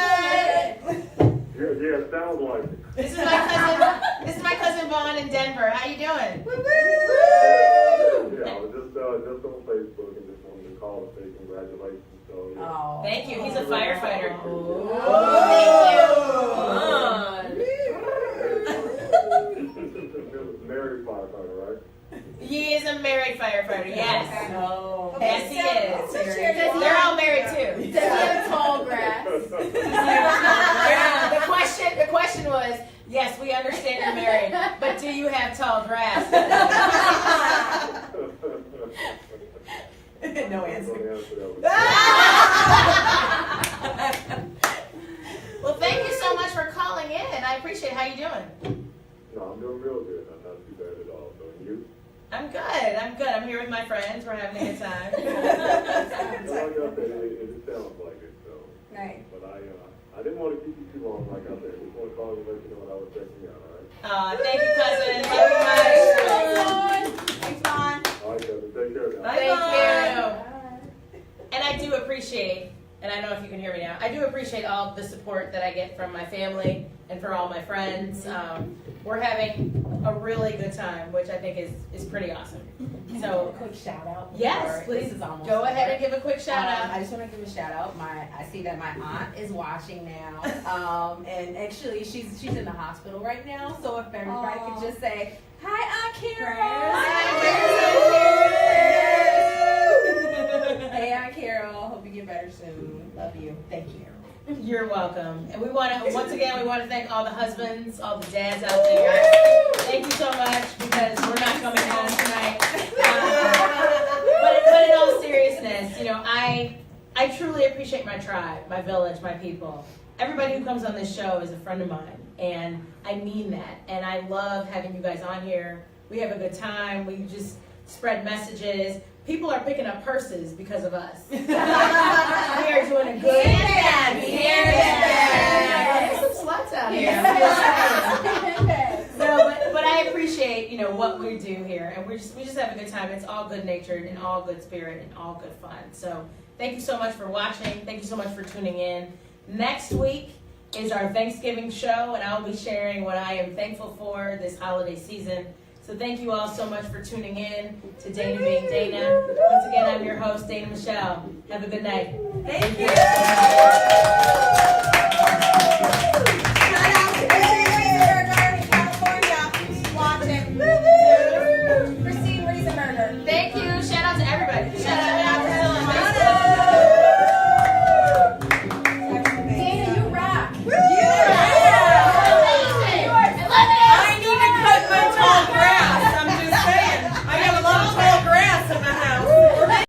H: Yeah, it sounds like it.
A: This is my cousin. This is my cousin Vaughn in Denver. How you doing?
H: Yeah, I was just on Facebook and just wanted to call to say congratulations. So, yeah.
D: Oh.
A: Thank you. He's a firefighter.
H: Married firefighter, right?
A: He is a married firefighter. Yes.
G: No.
A: Yes, he is.
B: So charity.
A: They're all married too.
F: Does he have tall grass?
A: Yeah, the question was, yes, we understand you're married, but do you have tall grass?
G: No answer.
A: Well, thank you so much for calling in. I appreciate it. How you doing?
H: No, I'm doing real good. I'm not too bad at all. So, and you?
A: I'm good. I'm here with my friends. We're having a good time.
H: Like I said, it sounds like it. So,
B: Right.
H: but I didn't want to keep you too long. Like I said, I just want to call you and let you know what I was checking out. All right.
A: Thank you, cousin. Love you much.
B: Thanks, Vaughn.
H: All right, cousin. Take care now.
G: Bye.
A: Thank you. And I do appreciate, and I don't know if you can hear me now, I do appreciate all the support that I get from my family and for all my friends. We're having a really good time, which I think is pretty awesome. So,
D: Quick shout out.
A: yes,
D: before-
A: please
D: This is almost
A: go ahead
D: over.
A: and give a quick shout out.
D: I just want to give a shout out. I see that my aunt is watching now, and actually she's in the hospital right now. So if everybody could just say hi, Aunt Carol. Hey, Aunt Carol. Hope you get better soon. Love you. Thank you.
A: You're welcome. And we want to, once again, we want to thank all the husbands, all the dads out there. Thank you so much, because we're not coming home tonight. But in all seriousness, you know, I truly appreciate my tribe, my village, my people. everybody who comes on this show is a friend of mine, and I mean that. And I love having you guys on here. We have a good time. We just spread messages. People are picking up purses because of us. We are doing a good
B: Handbags.
A: There's some sluts out here. No, but I appreciate, what we do here, and we just have a good time. It's all good natured and all good spirit and all good fun. So thank you so much for watching. Thank you so much for tuning in. Next week is our Thanksgiving show, and I'll be sharing what I am thankful for this holiday season. So thank you all so much for tuning in to Dana Being Dana. Once again, I'm your host, Dana Michelle. Have a good night.
G: Thank you.